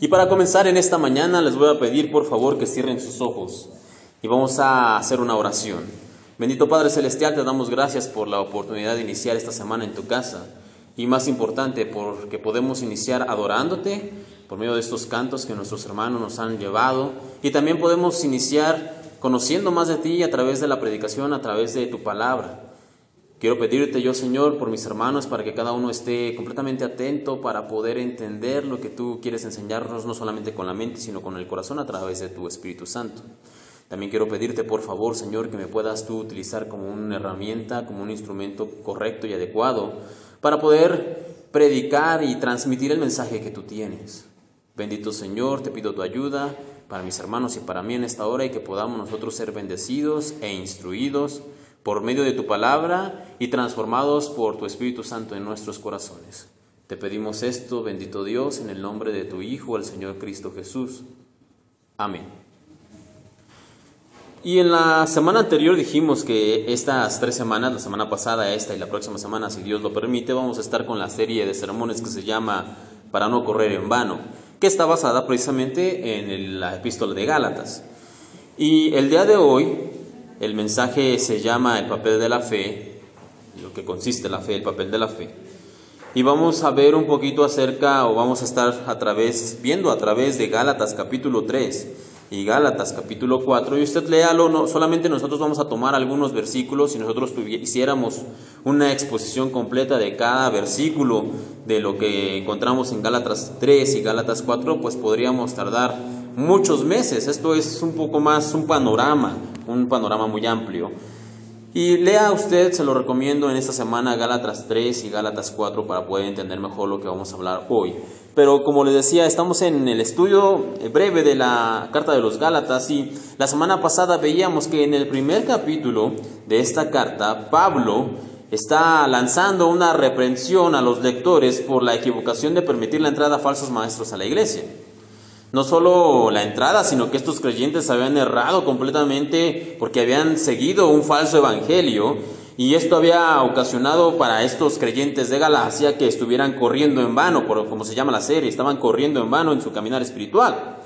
Y para comenzar en esta mañana les voy a pedir por favor que cierren sus ojos y vamos a hacer una oración. Bendito Padre Celestial, te damos gracias por la oportunidad de iniciar esta semana en tu casa y más importante porque podemos iniciar adorándote por medio de estos cantos que nuestros hermanos nos han llevado y también podemos iniciar conociendo más de ti a través de la predicación, a través de tu palabra. Quiero pedirte yo, Señor, por mis hermanos, para que cada uno esté completamente atento para poder entender lo que tú quieres enseñarnos, no solamente con la mente, sino con el corazón a través de tu Espíritu Santo. También quiero pedirte, por favor, Señor, que me puedas tú utilizar como una herramienta, como un instrumento correcto y adecuado para poder predicar y transmitir el mensaje que tú tienes. Bendito Señor, te pido tu ayuda para mis hermanos y para mí en esta hora y que podamos nosotros ser bendecidos e instruidos por medio de tu palabra y transformados por tu Espíritu Santo en nuestros corazones. Te pedimos esto, bendito Dios, en el nombre de tu Hijo, el Señor Cristo Jesús. Amén. Y en la semana anterior dijimos que estas 3 semanas, la semana pasada, esta y la próxima semana, si Dios lo permite, vamos a estar con la serie de sermones que se llama Para no correr en vano, que está basada precisamente en la epístola de Gálatas. Y el día de hoy, el mensaje se llama el papel de la fe, lo que consiste la fe, el papel de la fe. Y vamos a ver un poquito acerca, o vamos a estar viendo a través de Gálatas capítulo 3 y Gálatas capítulo 4. Y usted léalo, no solamente nosotros vamos a tomar algunos versículos. Si nosotros hiciéramos una exposición completa de cada versículo de lo que encontramos en Gálatas 3 y Gálatas 4, pues podríamos tardar muchos meses. Esto es un poco más un panorama muy amplio. Y lea usted, se lo recomiendo en esta semana, Gálatas 3 y Gálatas 4 para poder entender mejor lo que vamos a hablar hoy. Pero como les decía, estamos en el estudio breve de la carta de los Gálatas y la semana pasada veíamos que en el primer capítulo de esta carta, Pablo está lanzando una reprensión a los lectores por la equivocación de permitir la entrada a falsos maestros a la iglesia. No solo la entrada, sino que estos creyentes habían errado completamente porque habían seguido un falso evangelio y esto había ocasionado para estos creyentes de Galacia que estuvieran corriendo en vano, como se llama la serie, estaban corriendo en vano en su caminar espiritual.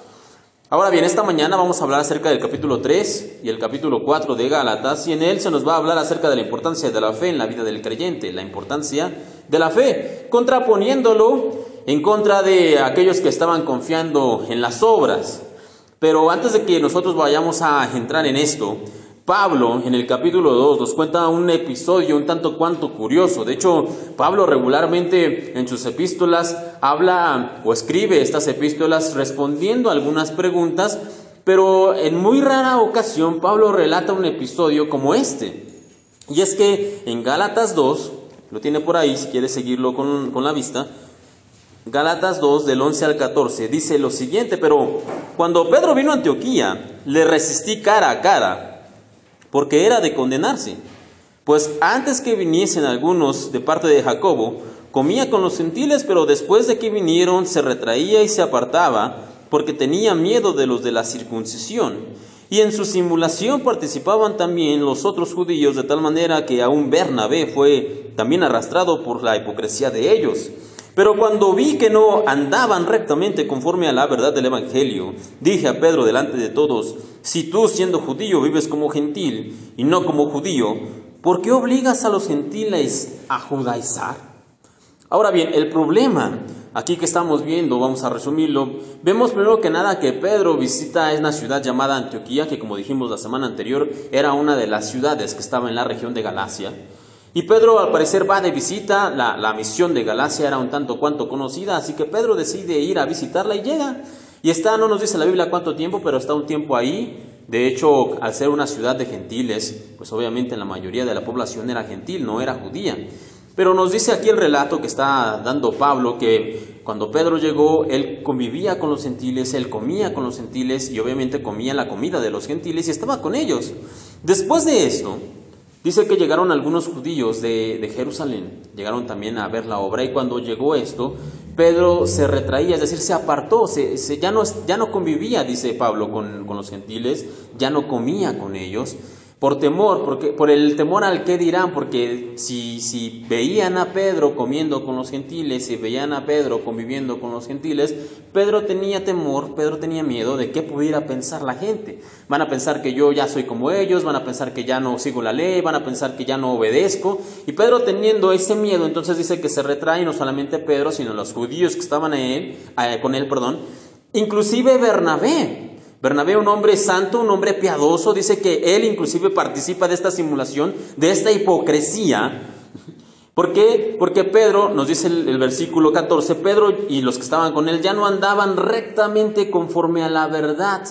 Ahora bien, esta mañana vamos a hablar acerca del capítulo 3 y el capítulo 4 de Gálatas y en él se nos va a hablar acerca de la importancia de la fe en la vida del creyente, la importancia de la fe, contraponiéndolo en contra de aquellos que estaban confiando en las obras. Pero antes de que nosotros vayamos a entrar en esto, Pablo en el capítulo 2 nos cuenta un episodio un tanto cuanto curioso. De hecho, Pablo regularmente en sus epístolas habla o escribe estas epístolas respondiendo a algunas preguntas, pero en muy rara ocasión Pablo relata un episodio como este. Y es que en Gálatas 2, lo tiene por ahí si quiere seguirlo con la vista, Gálatas 2 del 11 al 14 dice lo siguiente: pero cuando Pedro vino a Antioquía, le resistí cara a cara, porque era de condenarse. Pues antes que viniesen algunos de parte de Jacobo, comía con los gentiles, pero después de que vinieron se retraía y se apartaba, porque tenía miedo de los de la circuncisión. Y en su simulación participaban también los otros judíos, de tal manera que aún Bernabé fue también arrastrado por la hipocresía de ellos. Pero cuando vi que no andaban rectamente conforme a la verdad del Evangelio, dije a Pedro delante de todos: si tú, siendo judío, vives como gentil y no como judío, ¿por qué obligas a los gentiles a judaizar? Ahora bien, el problema aquí que estamos viendo, vamos a resumirlo, vemos primero que nada que Pedro visita una ciudad llamada Antioquía, que como dijimos la semana anterior, era una de las ciudades que estaba en la región de Galacia. Y Pedro al parecer va de visita, la misión de Galacia era un tanto cuanto conocida, así que Pedro decide ir a visitarla y llega. Y está, no nos dice la Biblia cuánto tiempo, pero está un tiempo ahí. De hecho, al ser una ciudad de gentiles, pues obviamente la mayoría de la población era gentil, no era judía. Pero nos dice aquí el relato que está dando Pablo que cuando Pedro llegó, él convivía con los gentiles, él comía con los gentiles y obviamente comía la comida de los gentiles y estaba con ellos. Después de esto, dice que llegaron algunos judíos de Jerusalén, llegaron también a ver la obra y cuando llegó esto, Pedro se retraía, es decir, se apartó, ya no convivía, dice Pablo, con los gentiles, ya no comía con ellos. Por temor, por el temor al qué dirán, porque si veían a Pedro comiendo con los gentiles, si veían a Pedro conviviendo con los gentiles, Pedro tenía temor, Pedro tenía miedo de qué pudiera pensar la gente. Van a pensar que yo ya soy como ellos, van a pensar que ya no sigo la ley, van a pensar que ya no obedezco. Y Pedro, teniendo ese miedo, entonces dice que se retrae, no solamente Pedro, sino los judíos que estaban con él, inclusive Bernabé, un hombre santo, un hombre piadoso, dice que él inclusive participa de esta simulación, de esta hipocresía. ¿Por qué? Porque Pedro, nos dice el versículo 14, Pedro y los que estaban con él ya no andaban rectamente conforme a la verdad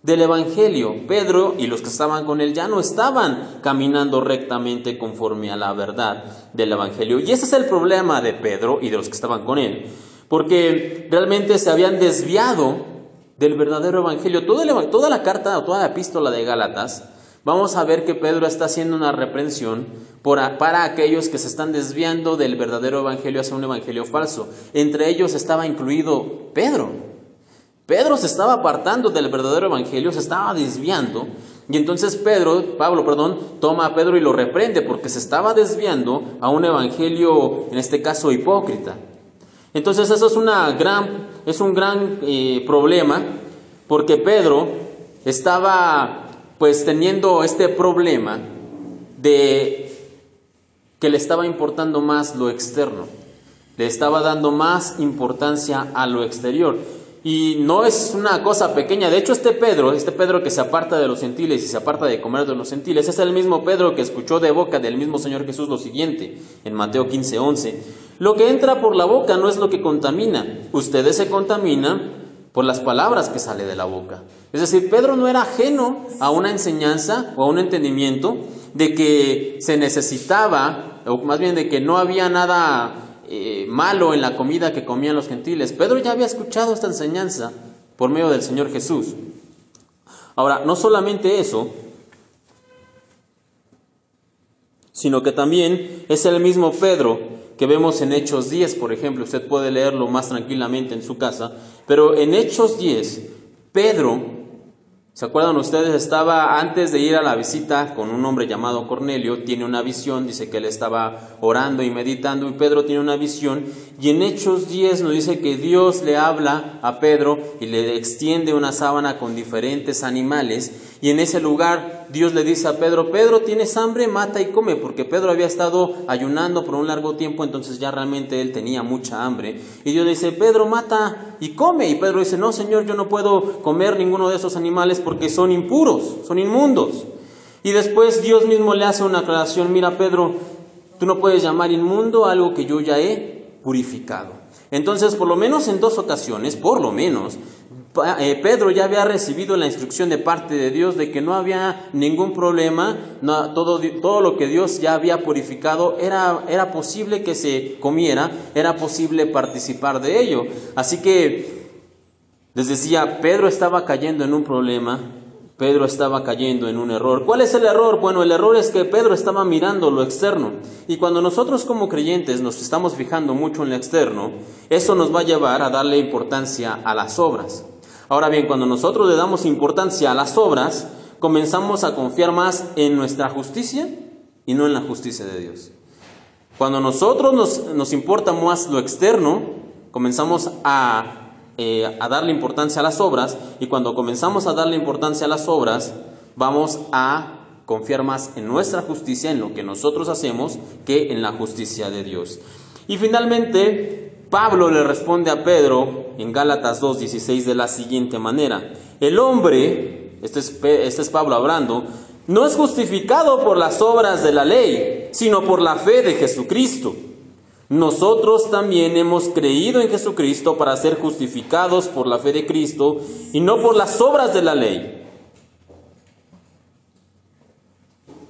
del Evangelio. Pedro y los que estaban con él ya no estaban caminando rectamente conforme a la verdad del Evangelio. Y ese es el problema de Pedro y de los que estaban con él, porque realmente se habían desviado del verdadero evangelio. Toda la carta o toda la epístola de Gálatas, vamos a ver que Pedro está haciendo una reprensión para aquellos que se están desviando del verdadero evangelio hacia un evangelio falso. Entre ellos estaba incluido Pedro. Pedro se estaba apartando del verdadero evangelio, se estaba desviando, y entonces Pablo, toma a Pedro y lo reprende porque se estaba desviando a un evangelio, en este caso hipócrita. Entonces eso es un gran problema, porque Pedro estaba pues teniendo este problema de que le estaba importando más lo externo, le estaba dando más importancia a lo exterior. Y no es una cosa pequeña. De hecho, este Pedro que se aparta de los gentiles y se aparta de comer de los gentiles, es el mismo Pedro que escuchó de boca del mismo Señor Jesús lo siguiente, en Mateo 15:11. Lo que entra por la boca no es lo que contamina. Ustedes se contaminan por las palabras que sale de la boca. Es decir, Pedro no era ajeno a una enseñanza o a un entendimiento de que se necesitaba, o más bien de que no había nada malo en la comida que comían los gentiles. Pedro ya había escuchado esta enseñanza por medio del Señor Jesús. Ahora, no solamente eso, sino que también es el mismo Pedro que vemos en Hechos 10, por ejemplo. Usted puede leerlo más tranquilamente en su casa, pero en Hechos 10, Pedro, ¿se acuerdan ustedes? Estaba antes de ir a la visita con un hombre llamado Cornelio, tiene una visión, dice que él estaba orando y meditando, y Pedro tiene una visión, y en Hechos 10 nos dice que Dios le habla a Pedro y le extiende una sábana con diferentes animales, y en ese lugar Dios le dice a Pedro, Pedro, ¿tienes hambre? Mata y come, porque Pedro había estado ayunando por un largo tiempo, entonces ya realmente él tenía mucha hambre, y Dios le dice, Pedro, mata y come, y Pedro dice, no Señor, yo no puedo comer ninguno de esos animales porque son impuros, son inmundos. Y después Dios mismo le hace una aclaración, mira Pedro, tú no puedes llamar inmundo algo que yo ya he purificado. Entonces, por lo menos en 2 ocasiones, Pedro ya había recibido la instrucción de parte de Dios de que no había ningún problema, todo lo que Dios ya había purificado era posible que se comiera, era posible participar de ello. Así que, les decía, Pedro estaba cayendo en un problema, Pedro estaba cayendo en un error. ¿Cuál es el error? Bueno, el error es que Pedro estaba mirando lo externo. Y cuando nosotros como creyentes nos estamos fijando mucho en lo externo, eso nos va a llevar a darle importancia a las obras. Ahora bien, cuando nosotros le damos importancia a las obras, comenzamos a confiar más en nuestra justicia y no en la justicia de Dios. Cuando nosotros nos importa más lo externo, comenzamos a darle importancia a las obras, y cuando comenzamos a darle importancia a las obras, vamos a confiar más en nuestra justicia, en lo que nosotros hacemos, que en la justicia de Dios. Y finalmente, Pablo le responde a Pedro en Gálatas 2:16 de la siguiente manera: el hombre, este es Pablo hablando, no es justificado por las obras de la ley, sino por la fe de Jesucristo. Nosotros también hemos creído en Jesucristo para ser justificados por la fe de Cristo y no por las obras de la ley.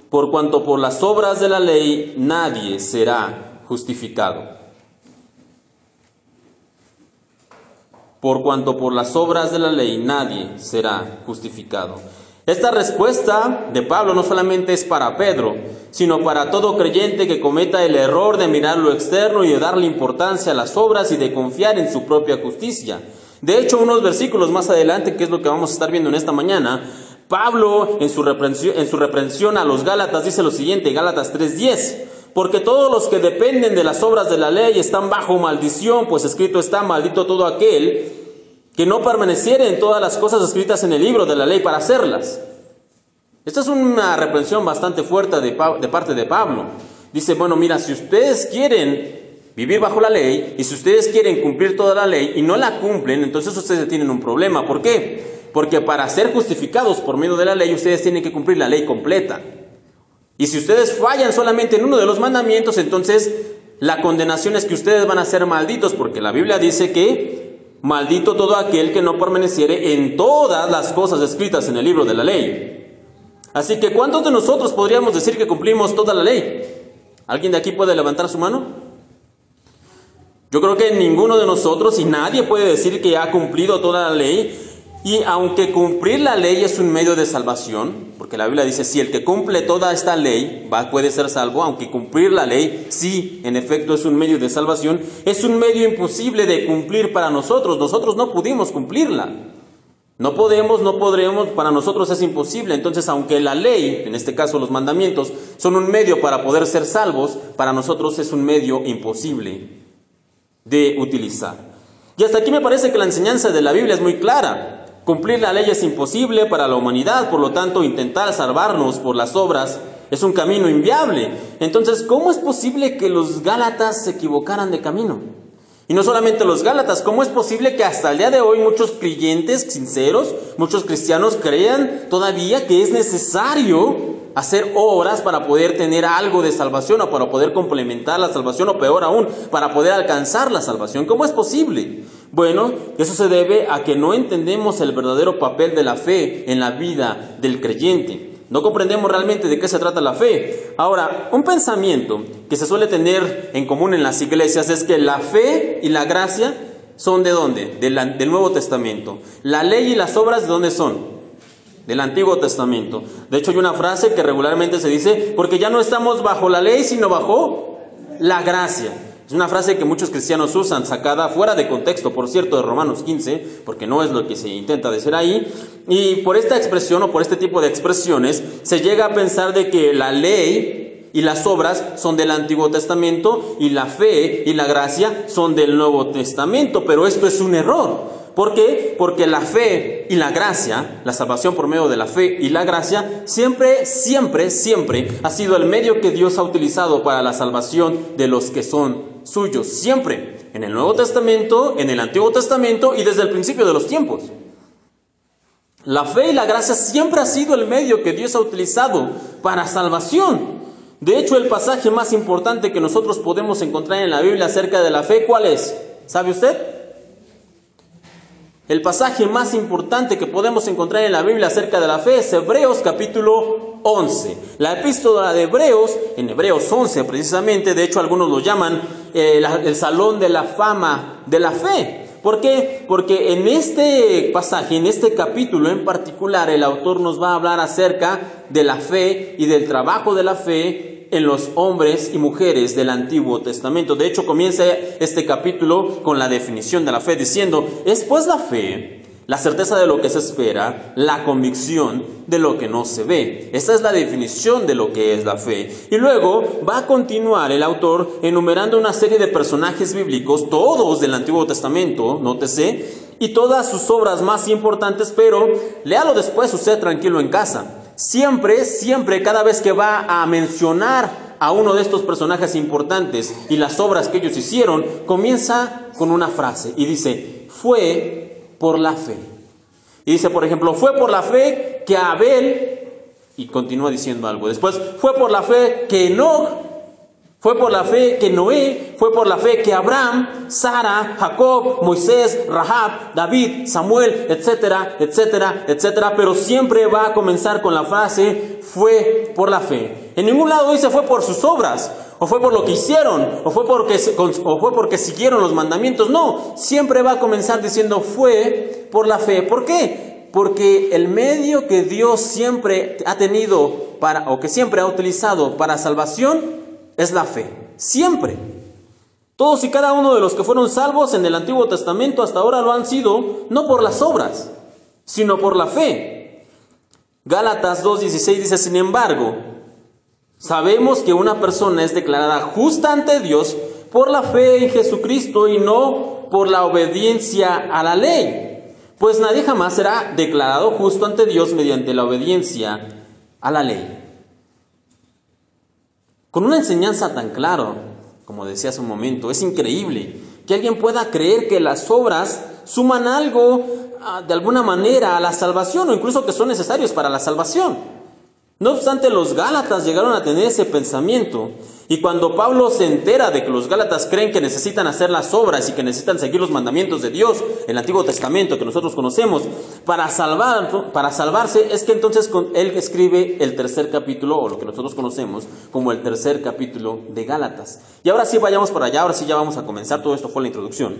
Por cuanto por las obras de la ley nadie será justificado. Por cuanto por las obras de la ley nadie será justificado. Esta respuesta de Pablo no solamente es para Pedro, sino para todo creyente que cometa el error de mirar lo externo y de darle importancia a las obras y de confiar en su propia justicia. De hecho, unos versículos más adelante, que es lo que vamos a estar viendo en esta mañana, Pablo, en su reprensión a los Gálatas, dice lo siguiente, Gálatas 3:10, porque todos los que dependen de las obras de la ley están bajo maldición, pues escrito está, maldito todo aquel que no permaneciere en todas las cosas escritas en el libro de la ley para hacerlas. Esta es una reprensión bastante fuerte de parte de Pablo. Dice, bueno, mira, si ustedes quieren vivir bajo la ley y si ustedes quieren cumplir toda la ley y no la cumplen, entonces ustedes tienen un problema. ¿Por qué? Porque para ser justificados por medio de la ley, ustedes tienen que cumplir la ley completa. Y si ustedes fallan solamente en uno de los mandamientos, entonces la condenación es que ustedes van a ser malditos, porque la Biblia dice que maldito todo aquel que no permaneciere en todas las cosas escritas en el libro de la ley. Así que, ¿cuántos de nosotros podríamos decir que cumplimos toda la ley? ¿Alguien de aquí puede levantar su mano? Yo creo que ninguno de nosotros, y nadie puede decir que ha cumplido toda la ley. Y aunque cumplir la ley es un medio de salvación, porque la Biblia dice, si el que cumple toda esta ley puede ser salvo, aunque cumplir la ley, sí, en efecto es un medio de salvación, es un medio imposible de cumplir para nosotros. Nosotros no pudimos cumplirla. No podremos, para nosotros es imposible. Entonces, aunque la ley, en este caso los mandamientos, son un medio para poder ser salvos, para nosotros es un medio imposible de utilizar. Y hasta aquí me parece que la enseñanza de la Biblia es muy clara. Cumplir la ley es imposible para la humanidad, por lo tanto, intentar salvarnos por las obras es un camino inviable. Entonces, ¿cómo es posible que los Gálatas se equivocaran de camino? Y no solamente los Gálatas, ¿cómo es posible que hasta el día de hoy muchos creyentes sinceros, muchos cristianos crean todavía que es necesario hacer obras para poder tener algo de salvación o para poder complementar la salvación o peor aún, para poder alcanzar la salvación? ¿Cómo es posible? Bueno, eso se debe a que no entendemos el verdadero papel de la fe en la vida del creyente. No comprendemos realmente de qué se trata la fe. Ahora, un pensamiento que se suele tener en común en las iglesias es que la fe y la gracia son ¿de dónde? Del Nuevo Testamento. La ley y las obras, ¿de dónde son? Del Antiguo Testamento. De hecho, hay una frase que regularmente se dice, porque ya no estamos bajo la ley, sino bajo la gracia. Es una frase que muchos cristianos usan, sacada fuera de contexto, por cierto, de Romanos 15, porque no es lo que se intenta decir ahí. Y por esta expresión o por este tipo de expresiones, se llega a pensar de que la ley y las obras son del Antiguo Testamento y la fe y la gracia son del Nuevo Testamento. Pero esto es un error. ¿Por qué? Porque la fe y la gracia, la salvación por medio de la fe y la gracia, siempre ha sido el medio que Dios ha utilizado para la salvación de los que son suyos. Siempre, en el Nuevo Testamento, en el Antiguo Testamento y desde el principio de los tiempos. La fe y la gracia siempre ha sido el medio que Dios ha utilizado para salvación. De hecho, el pasaje más importante que nosotros podemos encontrar en la Biblia acerca de la fe, ¿cuál es? ¿Sabe usted? El pasaje más importante que podemos encontrar en la Biblia acerca de la fe es Hebreos capítulo 11. La epístola de Hebreos, en Hebreos 11 precisamente, de hecho algunos lo llaman el salón de la fama de la fe. ¿Por qué? Porque en este pasaje, en este capítulo en particular, el autor nos va a hablar acerca de la fe y del trabajo de la fe en los hombres y mujeres del Antiguo Testamento. De hecho, comienza este capítulo con la definición de la fe, diciendo, es pues la fe, la certeza de lo que se espera, la convicción de lo que no se ve. Esa es la definición de lo que es la fe. Y luego va a continuar el autor enumerando una serie de personajes bíblicos, todos del Antiguo Testamento, nótese, y todas sus obras más importantes, pero léalo después usted tranquilo en casa. Siempre, cada vez que va a mencionar a uno de estos personajes importantes y las obras que ellos hicieron, comienza con una frase y dice, fue por la fe. Y dice, por ejemplo, fue por la fe que Abel, y continúa diciendo algo. Después, fue por la fe que Enoc, fue por la fe que Noé, fue por la fe que Abraham, Sara, Jacob, Moisés, Rahab, David, Samuel, etcétera, etcétera, etcétera. Pero siempre va a comenzar con la frase, fue por la fe. En ningún lado dice fue por sus obras, o fue por lo que hicieron, o fue porque siguieron los mandamientos. No, siempre va a comenzar diciendo fue por la fe. ¿Por qué? Porque el medio que Dios siempre ha tenido o que siempre ha utilizado para salvación es la fe, siempre. Todos y cada uno de los que fueron salvos en el Antiguo Testamento hasta ahora lo han sido, no por las obras, sino por la fe. Gálatas 2:16 dice: sin embargo, sabemos que una persona es declarada justa ante Dios por la fe en Jesucristo y no por la obediencia a la ley. Pues nadie jamás será declarado justo ante Dios mediante la obediencia a la ley. Con una enseñanza tan clara, como decía hace un momento, es increíble que alguien pueda creer que las obras suman algo de alguna manera a la salvación, o incluso que son necesarios para la salvación. No obstante, los gálatas llegaron a tener ese pensamiento, y cuando Pablo se entera de que los gálatas creen que necesitan hacer las obras y que necesitan seguir los mandamientos de Dios, el Antiguo Testamento que nosotros conocemos, para salvarse, es que entonces él escribe el tercer capítulo, o lo que nosotros conocemos como el tercer capítulo de Gálatas. Y ahora sí vayamos para allá, ahora sí ya vamos a comenzar, todo esto fue la introducción.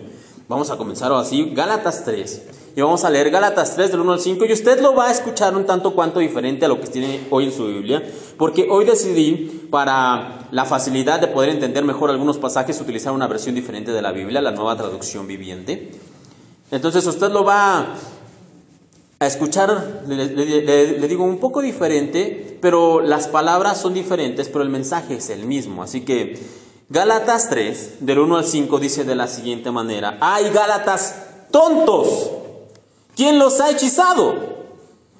Vamos a comenzar ahora sí, Gálatas 3. Y vamos a leer Gálatas 3 del 1 al 5, y usted lo va a escuchar un tanto cuanto diferente a lo que tiene hoy en su Biblia, porque hoy decidí, para la facilidad de poder entender mejor algunos pasajes, utilizar una versión diferente de la Biblia, la Nueva Traducción Viviente. Entonces usted lo va a escuchar, le digo, un poco diferente, pero las palabras son diferentes, pero el mensaje es el mismo. Así que Gálatas 3, del 1 al 5, dice de la siguiente manera: ¡ay, Gálatas tontos! ¿Quién los ha hechizado?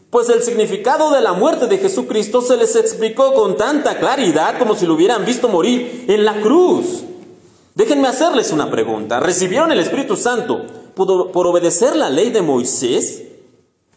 Pues el significado de la muerte de Jesucristo se les explicó con tanta claridad como si lo hubieran visto morir en la cruz. Déjenme hacerles una pregunta. ¿Recibieron el Espíritu Santo por obedecer la ley de Moisés?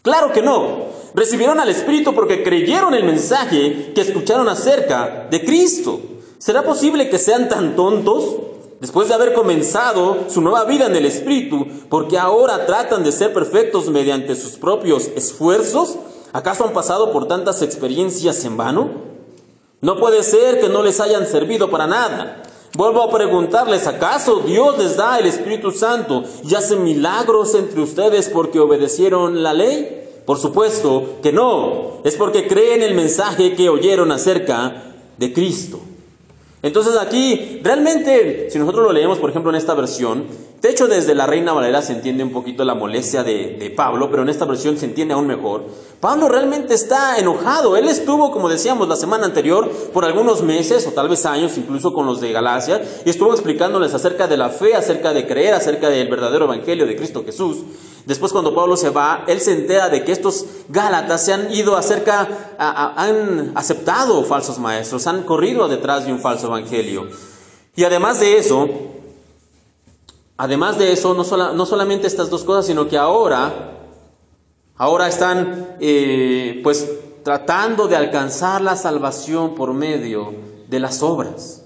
Claro que no. Recibieron al Espíritu porque creyeron el mensaje que escucharon acerca de Cristo. ¿Será posible que sean tan tontos? Después de haber comenzado su nueva vida en el Espíritu, porque ahora tratan de ser perfectos mediante sus propios esfuerzos, ¿acaso han pasado por tantas experiencias en vano? No puede ser que no les hayan servido para nada. Vuelvo a preguntarles, ¿acaso Dios les da el Espíritu Santo y hace milagros entre ustedes porque obedecieron la ley? Por supuesto que no. Es porque creen el mensaje que oyeron acerca de Cristo. Entonces aquí, realmente, si nosotros lo leemos, por ejemplo, en esta versión, de hecho desde la Reina Valera se entiende un poquito la molestia de Pablo, pero en esta versión se entiende aún mejor. Pablo realmente está enojado. Él estuvo, como decíamos la semana anterior, por algunos meses o tal vez años, incluso con los de Galacia, y estuvo explicándoles acerca de la fe, acerca de creer, acerca del verdadero evangelio de Cristo Jesús. Después, cuando Pablo se va, él se entera de que estos Gálatas se han ido han aceptado falsos maestros, han corrido detrás de un falso evangelio. Y además de eso, no solamente estas dos cosas, sino que ahora están pues tratando de alcanzar la salvación por medio de las obras.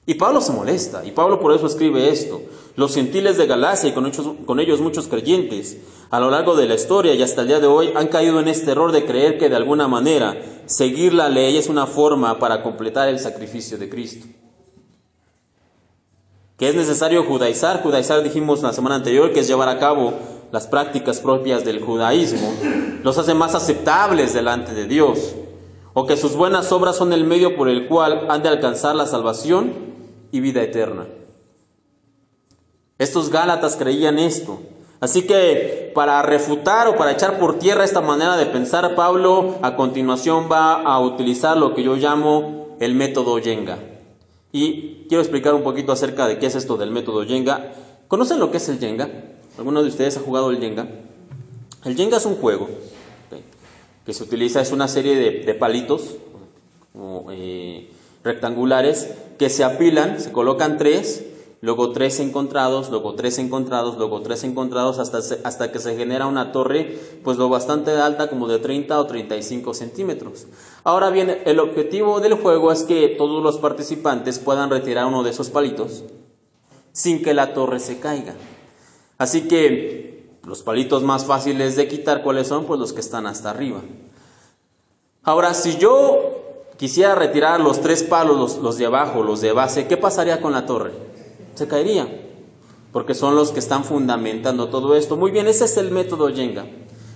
Y Pablo se molesta, y Pablo por eso escribe esto. Los gentiles de Galacia y con ellos muchos creyentes a lo largo de la historia y hasta el día de hoy han caído en este error de creer que de alguna manera seguir la ley es una forma para completar el sacrificio de Cristo. Que es necesario judaizar. Judaizar, dijimos la semana anterior, que es llevar a cabo las prácticas propias del judaísmo. Los hace más aceptables delante de Dios. O que sus buenas obras son el medio por el cual han de alcanzar la salvación y vida eterna. Estos Gálatas creían esto. Así que para refutar o para echar por tierra esta manera de pensar, Pablo a continuación va a utilizar lo que yo llamo el método Jenga. Y quiero explicar un poquito acerca de qué es esto del método Jenga. ¿Conocen lo que es el Jenga? ¿Alguno de ustedes ha jugado el Jenga? El Jenga es un juego que se utiliza, es una serie de palitos rectangulares que se apilan, se colocan tres, luego tres encontrados, luego tres encontrados, luego tres encontrados, hasta que se genera una torre pues lo bastante alta, como de 30 o 35 centímetros. Ahora bien, el objetivo del juego es que todos los participantes puedan retirar uno de esos palitos sin que la torre se caiga. Así que los palitos más fáciles de quitar, ¿cuáles son? Pues los que están hasta arriba. Ahora, si yo quisiera retirar los tres palos, los de abajo, los de base, ¿qué pasaría con la torre? Se caería, porque son los que están fundamentando todo esto. Muy bien, ese es el método Jenga.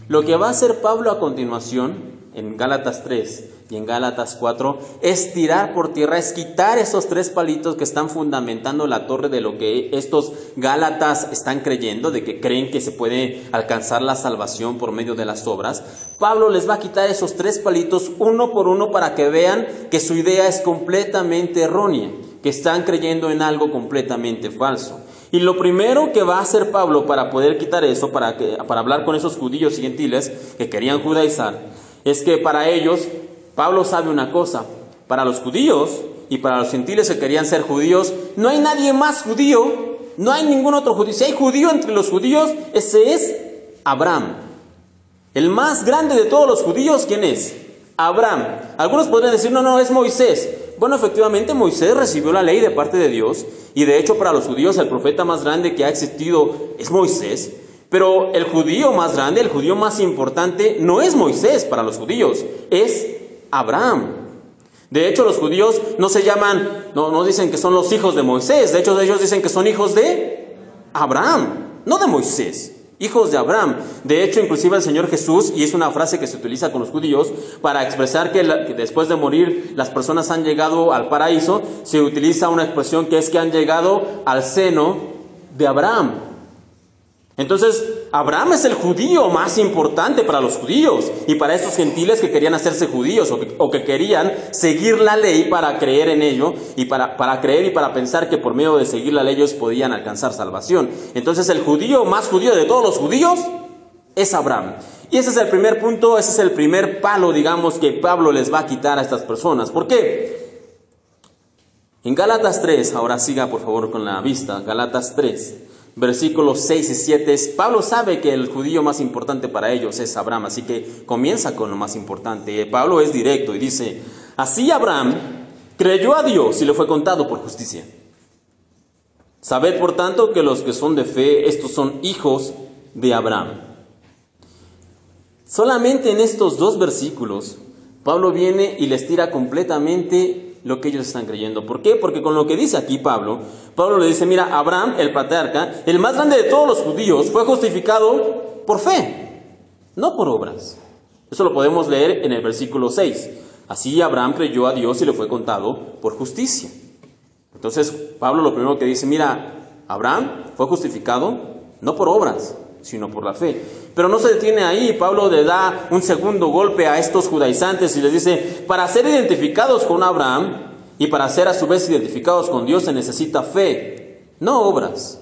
Lo que va a hacer Pablo a continuación, en Gálatas 3 y en Gálatas 4 es tirar por tierra, es quitar esos 3 palitos que están fundamentando la torre de lo que estos Gálatas están creyendo, de que creen que se puede alcanzar la salvación por medio de las obras. Pablo les va a quitar esos 3 palitos uno por uno para que vean que su idea es completamente errónea, que están creyendo en algo completamente falso. Y lo primero que va a hacer Pablo para poder quitar eso, para hablar con esos judíos y gentiles que querían judaizar, es que para ellos, Pablo sabe una cosa: para los judíos y para los gentiles que querían ser judíos, no hay nadie más judío, no hay ningún otro judío. Si hay judío entre los judíos, ese es Abraham. El más grande de todos los judíos, ¿quién es? Abraham. Algunos podrían decir, no, es Moisés. Bueno, efectivamente Moisés recibió la ley de parte de Dios, y de hecho para los judíos el profeta más grande que ha existido es Moisés, pero el judío más grande, el judío más importante no es Moisés para los judíos, es Abraham. De hecho los judíos no se llaman, no dicen que son los hijos de Moisés, de hecho ellos dicen que son hijos de Abraham, no de Moisés. Hijos de Abraham. De hecho, inclusive el Señor Jesús, y es una frase que se utiliza con los judíos para expresar que después de morir las personas han llegado al paraíso, se utiliza una expresión que es que han llegado al seno de Abraham. Entonces, Abraham es el judío más importante para los judíos y para estos gentiles que querían hacerse judíos o que querían seguir la ley para creer en ello y para creer y para pensar que por medio de seguir la ley ellos podían alcanzar salvación. Entonces, el judío más judío de todos los judíos es Abraham. Y ese es el primer punto, ese es el primer palo, digamos, que Pablo les va a quitar a estas personas. ¿Por qué? En Gálatas 3, ahora siga por favor con la vista, Gálatas 3. Versículos 6 y 7, Pablo sabe que el judío más importante para ellos es Abraham, así que comienza con lo más importante. Pablo es directo y dice, así Abraham creyó a Dios y le fue contado por justicia. Sabed por tanto que los que son de fe, estos son hijos de Abraham. Solamente en estos 2 versículos, Pablo viene y les tira completamente lo que ellos están creyendo. ¿Por qué? Porque con lo que dice aquí Pablo le dice, mira, Abraham, el patriarca, el más grande de todos los judíos, fue justificado por fe, no por obras. Eso lo podemos leer en el versículo 6. Así Abraham creyó a Dios y le fue contado por justicia. Entonces Pablo lo primero que dice, mira, Abraham fue justificado no por obras, sino por la fe. Pero no se detiene ahí. Pablo le da un segundo golpe a estos judaizantes y les dice, para ser identificados con Abraham y para ser a su vez identificados con Dios se necesita fe, no obras.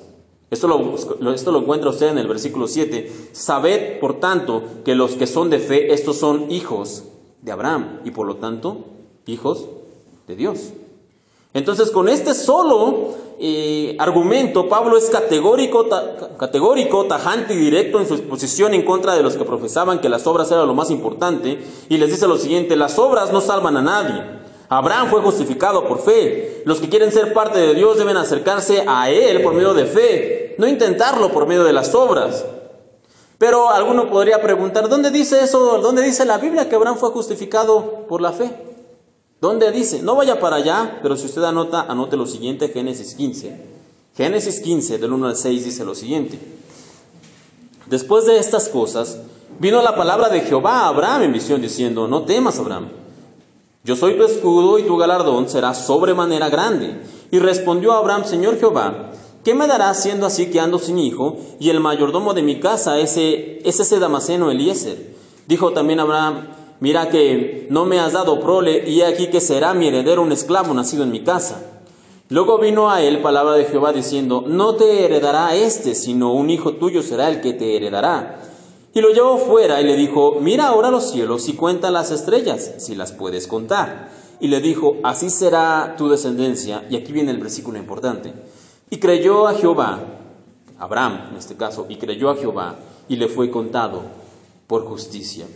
Esto lo encuentra usted en el versículo 7. Sabed, por tanto, que los que son de fe, estos son hijos de Abraham y por lo tanto, hijos de Dios. Entonces, con este solo argumento, Pablo es categórico, tajante y directo en su exposición en contra de los que profesaban que las obras eran lo más importante, y les dice lo siguiente: las obras no salvan a nadie. Abraham fue justificado por fe. Los que quieren ser parte de Dios deben acercarse a Él por medio de fe, no intentarlo por medio de las obras. Pero alguno podría preguntar, ¿dónde dice eso? ¿Dónde dice la Biblia que Abraham fue justificado por la fe? ¿Dónde dice? No vaya para allá, pero si usted anota, anote lo siguiente, Génesis 15. Génesis 15, del 1 al 6, dice lo siguiente: después de estas cosas, vino la palabra de Jehová a Abraham en visión, diciendo: no temas, Abraham, yo soy tu escudo y tu galardón será sobremanera grande. Y respondió Abraham: Señor Jehová, ¿qué me darás siendo así que ando sin hijo? Y el mayordomo de mi casa es ese Damaseno Eliezer. Dijo también Abraham: mira que no me has dado prole, y he aquí que será mi heredero un esclavo nacido en mi casa. Luego vino a él palabra de Jehová diciendo: no te heredará este, sino un hijo tuyo será el que te heredará. Y lo llevó fuera y le dijo: mira ahora los cielos y cuenta las estrellas, si las puedes contar. Y le dijo: así será tu descendencia. Y aquí viene el versículo importante. Y creyó a Jehová, Abraham en este caso, y creyó a Jehová, y le fue contado por justicia.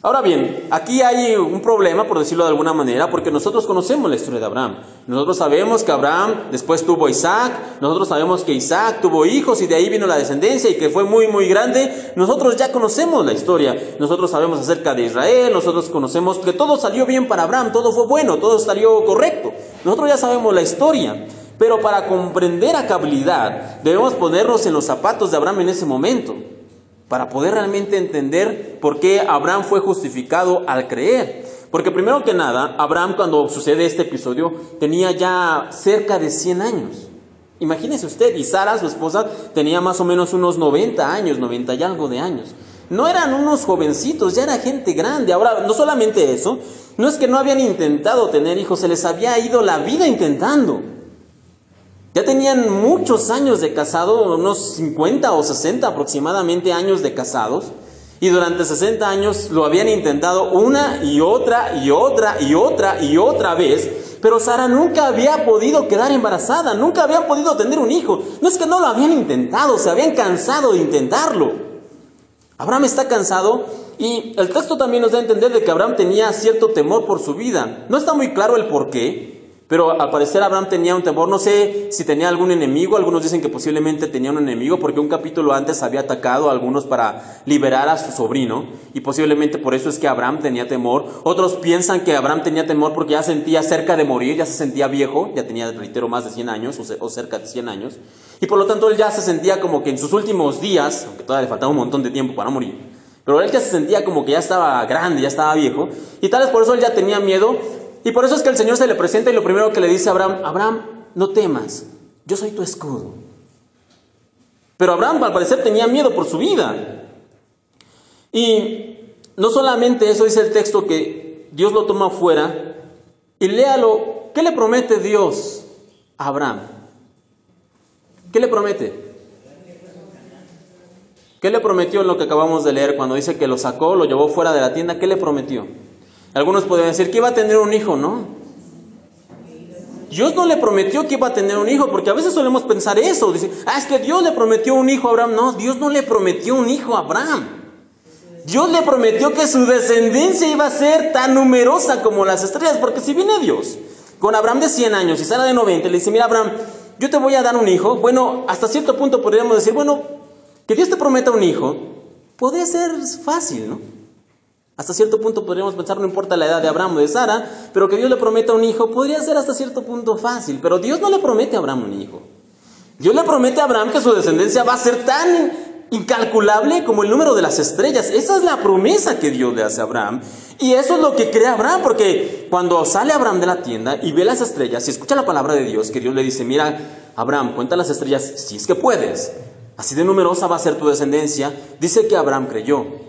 Ahora bien, aquí hay un problema, por decirlo de alguna manera, porque nosotros conocemos la historia de Abraham. Nosotros sabemos que Abraham después tuvo Isaac, nosotros sabemos que Isaac tuvo hijos y de ahí vino la descendencia y que fue muy muy grande. Nosotros ya conocemos la historia, nosotros sabemos acerca de Israel, nosotros conocemos que todo salió bien para Abraham, todo fue bueno, todo salió correcto. Nosotros ya sabemos la historia, pero para comprender a cabalidad debemos ponernos en los zapatos de Abraham en ese momento. para poder realmente entender por qué Abraham fue justificado al creer. Porque primero que nada, Abraham, cuando sucede este episodio, tenía ya cerca de 100 años. Imagínese usted, y Sara, su esposa, tenía más o menos unos 90 años, 90 y algo de años. No eran unos jovencitos, ya era gente grande. Ahora, no solamente eso, no es que no habían intentado tener hijos, se les había ido la vida intentando. Ya tenían muchos años de casado, unos 50 o 60 aproximadamente años de casados, y durante 60 años lo habían intentado una y otra y otra y otra y otra vez, pero Sara nunca había podido quedar embarazada, nunca habían podido tener un hijo. No es que no lo habían intentado, se habían cansado de intentarlo. Abraham está cansado y el texto también nos da a entender de que Abraham tenía cierto temor por su vida. No está muy claro el por qué, pero al parecer Abraham tenía un temor. No sé si tenía algún enemigo. Algunos dicen que posiblemente tenía un enemigo porque un capítulo antes había atacado a algunos para liberar a su sobrino, y posiblemente por eso es que Abraham tenía temor. Otros piensan que Abraham tenía temor porque ya sentía cerca de morir, ya se sentía viejo, ya tenía, reitero, más de 100 años o cerca de 100 años, y por lo tanto él ya se sentía como que en sus últimos días, aunque todavía le faltaba un montón de tiempo para morir, pero él ya se sentía como que ya estaba grande, ya estaba viejo, y tal vez por eso él ya tenía miedo. Y por eso es que el Señor se le presenta y lo primero que le dice a Abraham: Abraham, no temas, yo soy tu escudo. Pero Abraham al parecer tenía miedo por su vida. Y no solamente eso, dice el texto que Dios lo toma fuera. Y léalo, ¿qué le promete Dios a Abraham? ¿Qué le promete? ¿Qué le prometió en lo que acabamos de leer cuando dice que lo sacó, lo llevó fuera de la tienda? ¿Qué le prometió? Algunos podrían decir que iba a tener un hijo, ¿no? Dios no le prometió que iba a tener un hijo, porque a veces solemos pensar eso. Dicen, es que Dios le prometió un hijo a Abraham. No, Dios no le prometió un hijo a Abraham. Dios le prometió que su descendencia iba a ser tan numerosa como las estrellas. Porque si viene Dios con Abraham de 100 años y Sara de 90, le dice: mira, Abraham, yo te voy a dar un hijo. Bueno, hasta cierto punto podríamos decir, bueno, que Dios te prometa un hijo podría ser fácil, ¿no? Hasta cierto punto podríamos pensar, no importa la edad de Abraham o de Sara, pero que Dios le prometa un hijo podría ser hasta cierto punto fácil. Pero Dios no le promete a Abraham un hijo. Dios le promete a Abraham que su descendencia va a ser tan incalculable como el número de las estrellas. Esa es la promesa que Dios le hace a Abraham. Y eso es lo que cree Abraham, porque cuando sale Abraham de la tienda y ve las estrellas y escucha la palabra de Dios, que Dios le dice: mira, Abraham, cuenta las estrellas si es que puedes. Así de numerosa va a ser tu descendencia. Dice que Abraham creyó.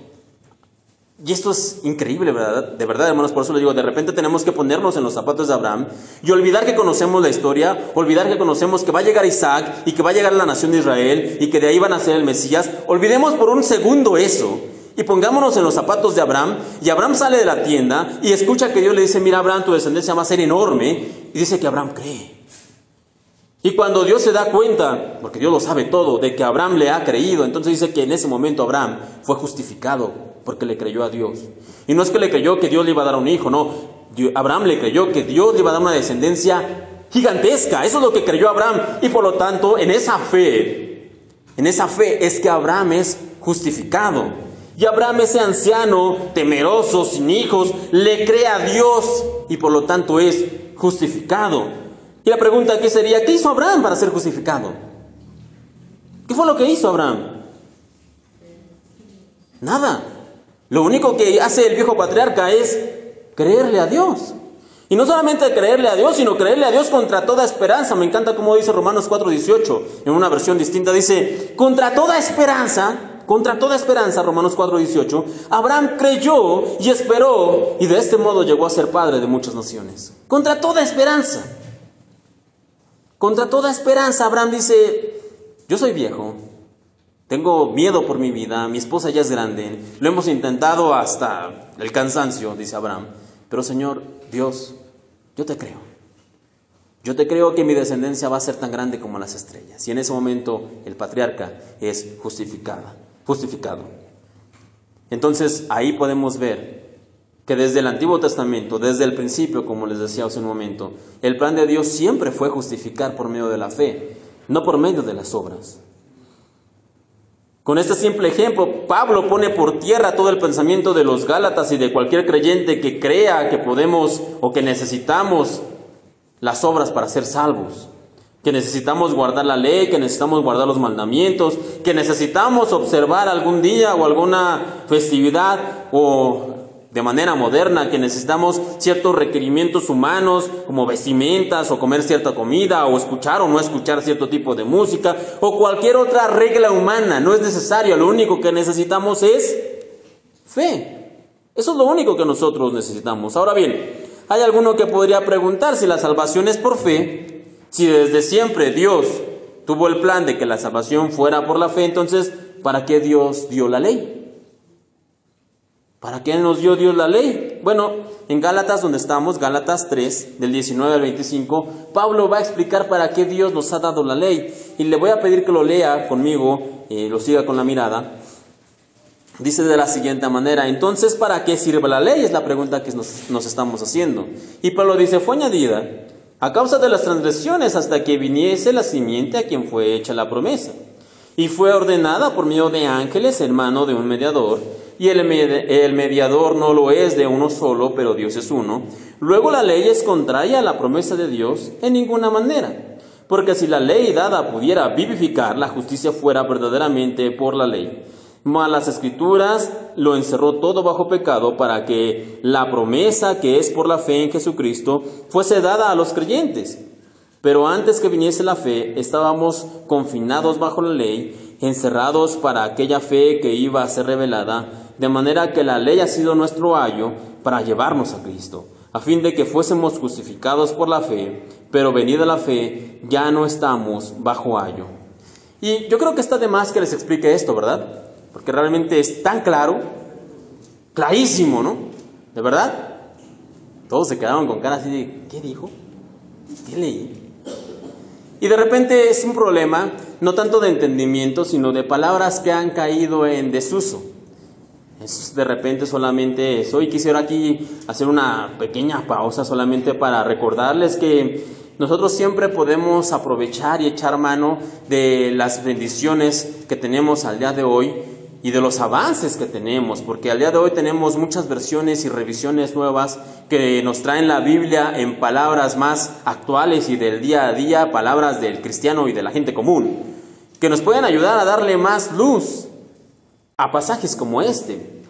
Y esto es increíble, ¿verdad? De verdad, hermanos, por eso le digo, de repente tenemos que ponernos en los zapatos de Abraham y olvidar que conocemos la historia, olvidar que conocemos que va a llegar Isaac y que va a llegar la nación de Israel y que de ahí van a ser el Mesías. Olvidemos por un segundo eso y pongámonos en los zapatos de Abraham. Y Abraham sale de la tienda y escucha que Dios le dice: mira, Abraham, tu descendencia va a ser enorme. Y dice que Abraham cree. Y cuando Dios se da cuenta, porque Dios lo sabe todo, de que Abraham le ha creído, entonces dice que en ese momento Abraham fue justificado porque le creyó a Dios. Y no es que le creyó que Dios le iba a dar un hijo, no. Abraham le creyó que Dios le iba a dar una descendencia gigantesca. Eso es lo que creyó Abraham. Y por lo tanto, en esa fe es que Abraham es justificado. Y Abraham, ese anciano, temeroso, sin hijos, le cree a Dios y por lo tanto es justificado. Y la pregunta aquí sería: ¿qué hizo Abraham para ser justificado? ¿Qué fue lo que hizo Abraham? Nada. Lo único que hace el viejo patriarca es creerle a Dios. Y no solamente creerle a Dios, sino creerle a Dios contra toda esperanza. Me encanta cómo dice Romanos 4:18. En una versión distinta dice: contra toda esperanza, Romanos 4:18, Abraham creyó y esperó, y de este modo llegó a ser padre de muchas naciones. Contra toda esperanza. Contra toda esperanza, Abraham dice: yo soy viejo, tengo miedo por mi vida, mi esposa ya es grande, lo hemos intentado hasta el cansancio, dice Abraham, pero Señor, Dios, yo te creo. Yo te creo que mi descendencia va a ser tan grande como las estrellas. Y en ese momento el patriarca es justificado. Entonces ahí podemos ver que desde el Antiguo Testamento, desde el principio, como les decía hace un momento, el plan de Dios siempre fue justificar por medio de la fe, no por medio de las obras. Con este simple ejemplo, Pablo pone por tierra todo el pensamiento de los Gálatas y de cualquier creyente que crea que podemos o que necesitamos las obras para ser salvos. que necesitamos guardar la ley, que necesitamos guardar los mandamientos, que necesitamos observar algún día o alguna festividad o de manera moderna, que necesitamos ciertos requerimientos humanos como vestimentas o comer cierta comida o escuchar o no escuchar cierto tipo de música o cualquier otra regla humana. No es necesario, lo único que necesitamos es fe. Eso es lo único que nosotros necesitamos. Ahora bien, hay alguno que podría preguntar si la salvación es por fe, si desde siempre Dios tuvo el plan de que la salvación fuera por la fe, entonces, ¿para qué Dios dio la ley? ¿Para qué nos dio Dios la ley? Bueno, en Gálatas, donde estamos, Gálatas 3, del 19 al 25, Pablo va a explicar para qué Dios nos ha dado la ley. Y le voy a pedir que lo lea conmigo, lo siga con la mirada. Dice de la siguiente manera: entonces, ¿para qué sirve la ley? Es la pregunta que nos estamos haciendo. Y Pablo dice: fue añadida a causa de las transgresiones hasta que viniese la simiente a quien fue hecha la promesa. Y fue ordenada por medio de ángeles en mano de un mediador. Y el mediador no lo es de uno solo, pero Dios es uno. Luego la ley es contraria a la promesa de Dios en ninguna manera. Porque si la ley dada pudiera vivificar, la justicia fuera verdaderamente por la ley. Mas las Escrituras lo encerró todo bajo pecado para que la promesa que es por la fe en Jesucristo fuese dada a los creyentes. Pero antes que viniese la fe, estábamos confinados bajo la ley, encerrados para aquella fe que iba a ser revelada, de manera que la ley ha sido nuestro ayo para llevarnos a Cristo, a fin de que fuésemos justificados por la fe, pero venida la fe, ya no estamos bajo ayo. Y yo creo que está de más que les explique esto, ¿verdad? Porque realmente es tan claro, clarísimo, ¿no? ¿De verdad? Todos se quedaron con cara así de, ¿qué dijo? ¿Qué leí? Y de repente es un problema, no tanto de entendimiento, sino de palabras que han caído en desuso. Es de repente solamente eso. Y quisiera aquí hacer una pequeña pausa solamente para recordarles que nosotros siempre podemos aprovechar y echar mano de las bendiciones que tenemos al día de hoy y de los avances que tenemos, porque al día de hoy tenemos muchas versiones y revisiones nuevas que nos traen la Biblia en palabras más actuales y del día a día, palabras del cristiano y de la gente común, que nos pueden ayudar a darle más luz a pasajes como este.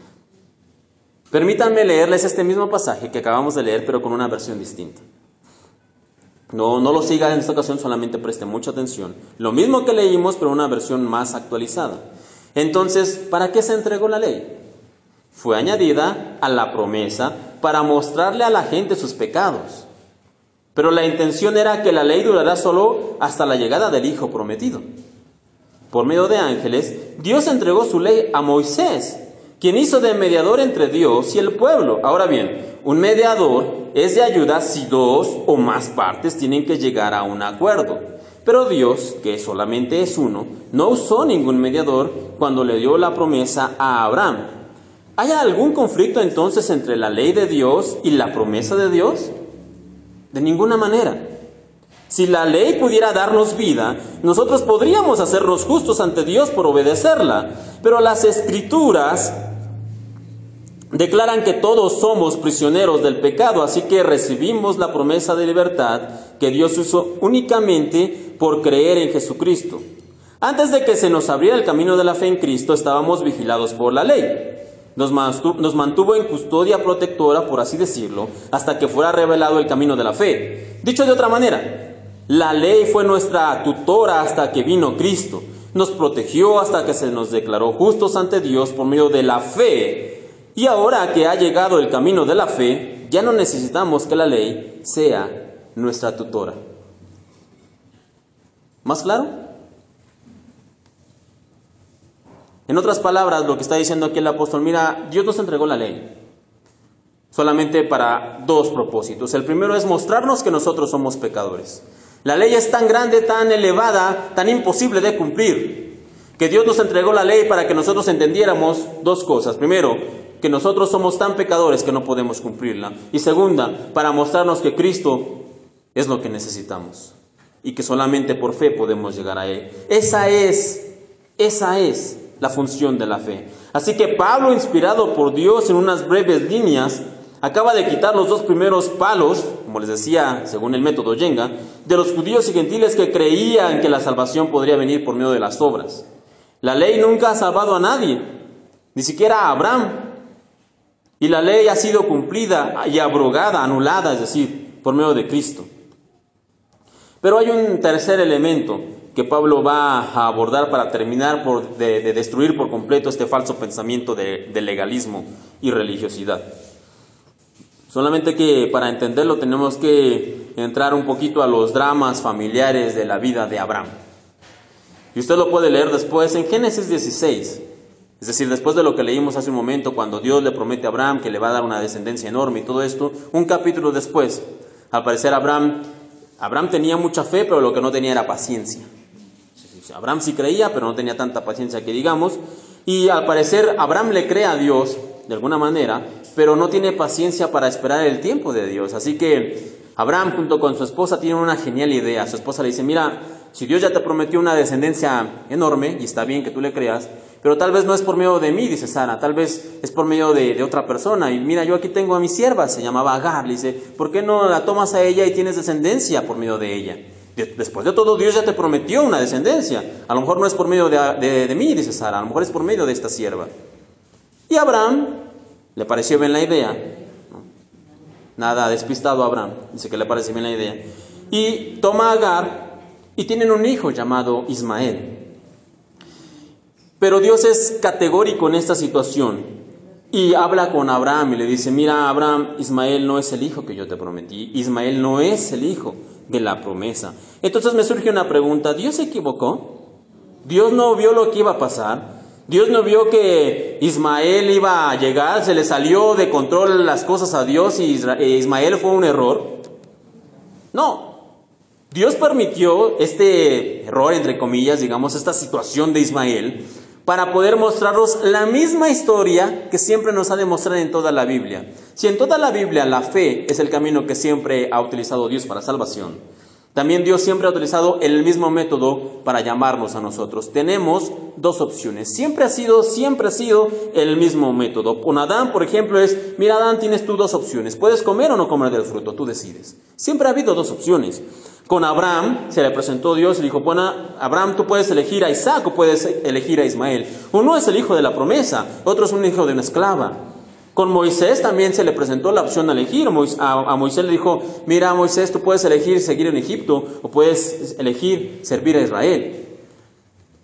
Permítanme leerles este mismo pasaje que acabamos de leer, pero con una versión distinta. No lo sigan en esta ocasión, solamente presten mucha atención. Lo mismo que leímos, pero una versión más actualizada. Entonces, ¿para qué se entregó la ley? Fue añadida a la promesa para mostrarle a la gente sus pecados. Pero la intención era que la ley durara solo hasta la llegada del Hijo prometido. Por medio de ángeles, Dios entregó su ley a Moisés, quien hizo de mediador entre Dios y el pueblo. Ahora bien, un mediador es de ayuda si dos o más partes tienen que llegar a un acuerdo. Pero Dios, que solamente es uno, no usó ningún mediador cuando le dio la promesa a Abraham. ¿Hay algún conflicto entonces entre la ley de Dios y la promesa de Dios? De ninguna manera. Si la ley pudiera darnos vida, nosotros podríamos hacernos justos ante Dios por obedecerla. Pero las Escrituras declaran que todos somos prisioneros del pecado, así que recibimos la promesa de libertad que Dios usó únicamente por creer en Jesucristo. Antes de que se nos abriera el camino de la fe en Cristo, estábamos vigilados por la ley. Nos mantuvo en custodia protectora, por así decirlo, hasta que fuera revelado el camino de la fe. Dicho de otra manera, la ley fue nuestra tutora hasta que vino Cristo. Nos protegió hasta que se nos declaró justos ante Dios por medio de la fe. Y ahora que ha llegado el camino de la fe, ya no necesitamos que la ley sea nuestra tutora. ¿Más claro? En otras palabras, lo que está diciendo aquí el apóstol, mira, Dios nos entregó la ley solamente para dos propósitos. El primero es mostrarnos que nosotros somos pecadores. La ley es tan grande, tan elevada, tan imposible de cumplir, que Dios nos entregó la ley para que nosotros entendiéramos dos cosas. Primero, que nosotros somos tan pecadores que no podemos cumplirla. Y segunda, para mostrarnos que Cristo es lo que necesitamos y que solamente por fe podemos llegar a Él. Esa es la función de la fe. Así que Pablo, inspirado por Dios en unas breves líneas, acaba de quitar los dos primeros palos, como les decía, según el método Yenga, de los judíos y gentiles que creían que la salvación podría venir por medio de las obras. La ley nunca ha salvado a nadie, ni siquiera a Abraham. Y la ley ha sido cumplida y abrogada, anulada, es decir, por medio de Cristo. Pero hay un tercer elemento que Pablo va a abordar para terminar de destruir por completo este falso pensamiento de legalismo y religiosidad. Solamente que para entenderlo tenemos que entrar un poquito a los dramas familiares de la vida de Abraham. Y usted lo puede leer después en Génesis 16. Es decir, después de lo que leímos hace un momento, cuando Dios le promete a Abraham que le va a dar una descendencia enorme y todo esto, un capítulo después, al parecer Abraham tenía mucha fe, pero lo que no tenía era paciencia. Abraham sí creía, pero no tenía tanta paciencia que digamos. Y al parecer Abraham le cree a Dios, de alguna manera, pero no tiene paciencia para esperar el tiempo de Dios. Así que Abraham junto con su esposa tienen una genial idea. Su esposa le dice, mira, si Dios ya te prometió una descendencia enorme, y está bien que tú le creas, pero tal vez no es por medio de mí, dice Sara, tal vez es por medio de otra persona. Y mira, yo aquí tengo a mi sierva, se llamaba Agar, le dice, ¿por qué no la tomas a ella y tienes descendencia por medio de ella? Después de todo, Dios ya te prometió una descendencia. A lo mejor no es por medio de mí, dice Sara, a lo mejor es por medio de esta sierva. Y a Abraham le pareció bien la idea, ¿no? Nada despistado a Abraham, dice que le pareció bien la idea. Y toma a Agar y tienen un hijo llamado Ismael. Pero Dios es categórico en esta situación y habla con Abraham y le dice, mira Abraham, Ismael no es el hijo que yo te prometí, Ismael no es el hijo de la promesa. Entonces me surge una pregunta, ¿Dios se equivocó? ¿Dios no vio lo que iba a pasar? ¿Dios no vio que Ismael iba a llegar, se le salió de control las cosas a Dios y Ismael fue un error? No, Dios permitió este error, entre comillas, digamos, esta situación de Ismael, para poder mostrarnos la misma historia que siempre nos ha demostrado en toda la Biblia. Si en toda la Biblia la fe es el camino que siempre ha utilizado Dios para salvación, también Dios siempre ha utilizado el mismo método para llamarnos a nosotros. Tenemos dos opciones. Siempre ha sido el mismo método. Con Adán, por ejemplo, es, mira Adán, tienes tú dos opciones. Puedes comer o no comer del fruto, tú decides. Siempre ha habido dos opciones. Con Abraham se le presentó Dios y dijo, bueno, Abraham, tú puedes elegir a Isaac o puedes elegir a Ismael. Uno es el hijo de la promesa, otro es un hijo de una esclava. Con Moisés también se le presentó la opción de elegir. A Moisés le dijo, mira Moisés, tú puedes elegir seguir en Egipto o puedes elegir servir a Israel.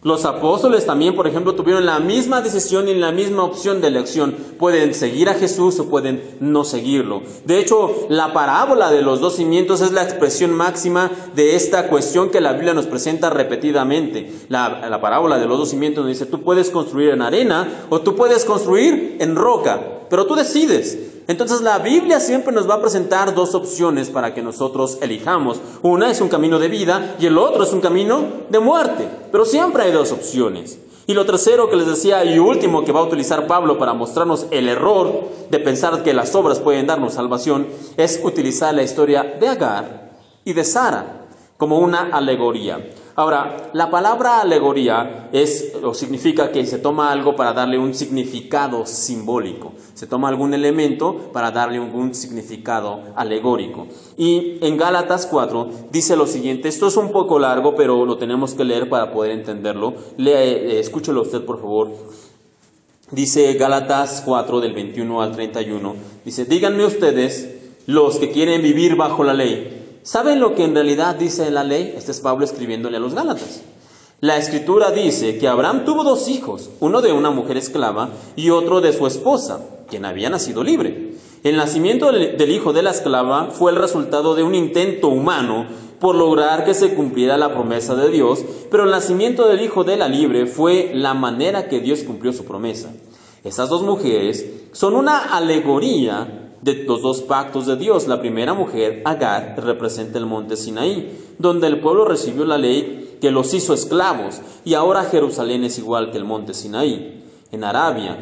Los apóstoles también, por ejemplo, tuvieron la misma decisión y la misma opción de elección. Pueden seguir a Jesús o pueden no seguirlo. De hecho, la parábola de los dos cimientos es la expresión máxima de esta cuestión que la Biblia nos presenta repetidamente. La parábola de los dos cimientos nos dice, tú puedes construir en arena o tú puedes construir en roca, pero tú decides. Entonces la Biblia siempre nos va a presentar dos opciones para que nosotros elijamos. Una es un camino de vida y el otro es un camino de muerte. Pero siempre hay dos opciones. Y lo tercero que les decía y último que va a utilizar Pablo para mostrarnos el error de pensar que las obras pueden darnos salvación es utilizar la historia de Agar y de Sara como una alegoría. Ahora, la palabra alegoría significa que se toma algo para darle un significado simbólico. Se toma algún elemento para darle un significado alegórico. Y en Gálatas 4 dice lo siguiente, esto es un poco largo, pero lo tenemos que leer para poder entenderlo. Escúchelo usted, por favor. Dice Gálatas 4 del 21 al 31. Dice, díganme ustedes, los que quieren vivir bajo la ley, ¿saben lo que en realidad dice la ley? Este es Pablo escribiéndole a los Gálatas. La Escritura dice que Abraham tuvo dos hijos, uno de una mujer esclava y otro de su esposa, quien había nacido libre. El nacimiento del hijo de la esclava fue el resultado de un intento humano por lograr que se cumpliera la promesa de Dios, pero el nacimiento del hijo de la libre fue la manera que Dios cumplió su promesa. Esas dos mujeres son una alegoría de los dos pactos de Dios. La primera mujer, Agar, representa el monte Sinaí, donde el pueblo recibió la ley que los hizo esclavos, y ahora Jerusalén es igual que el monte Sinaí, en Arabia,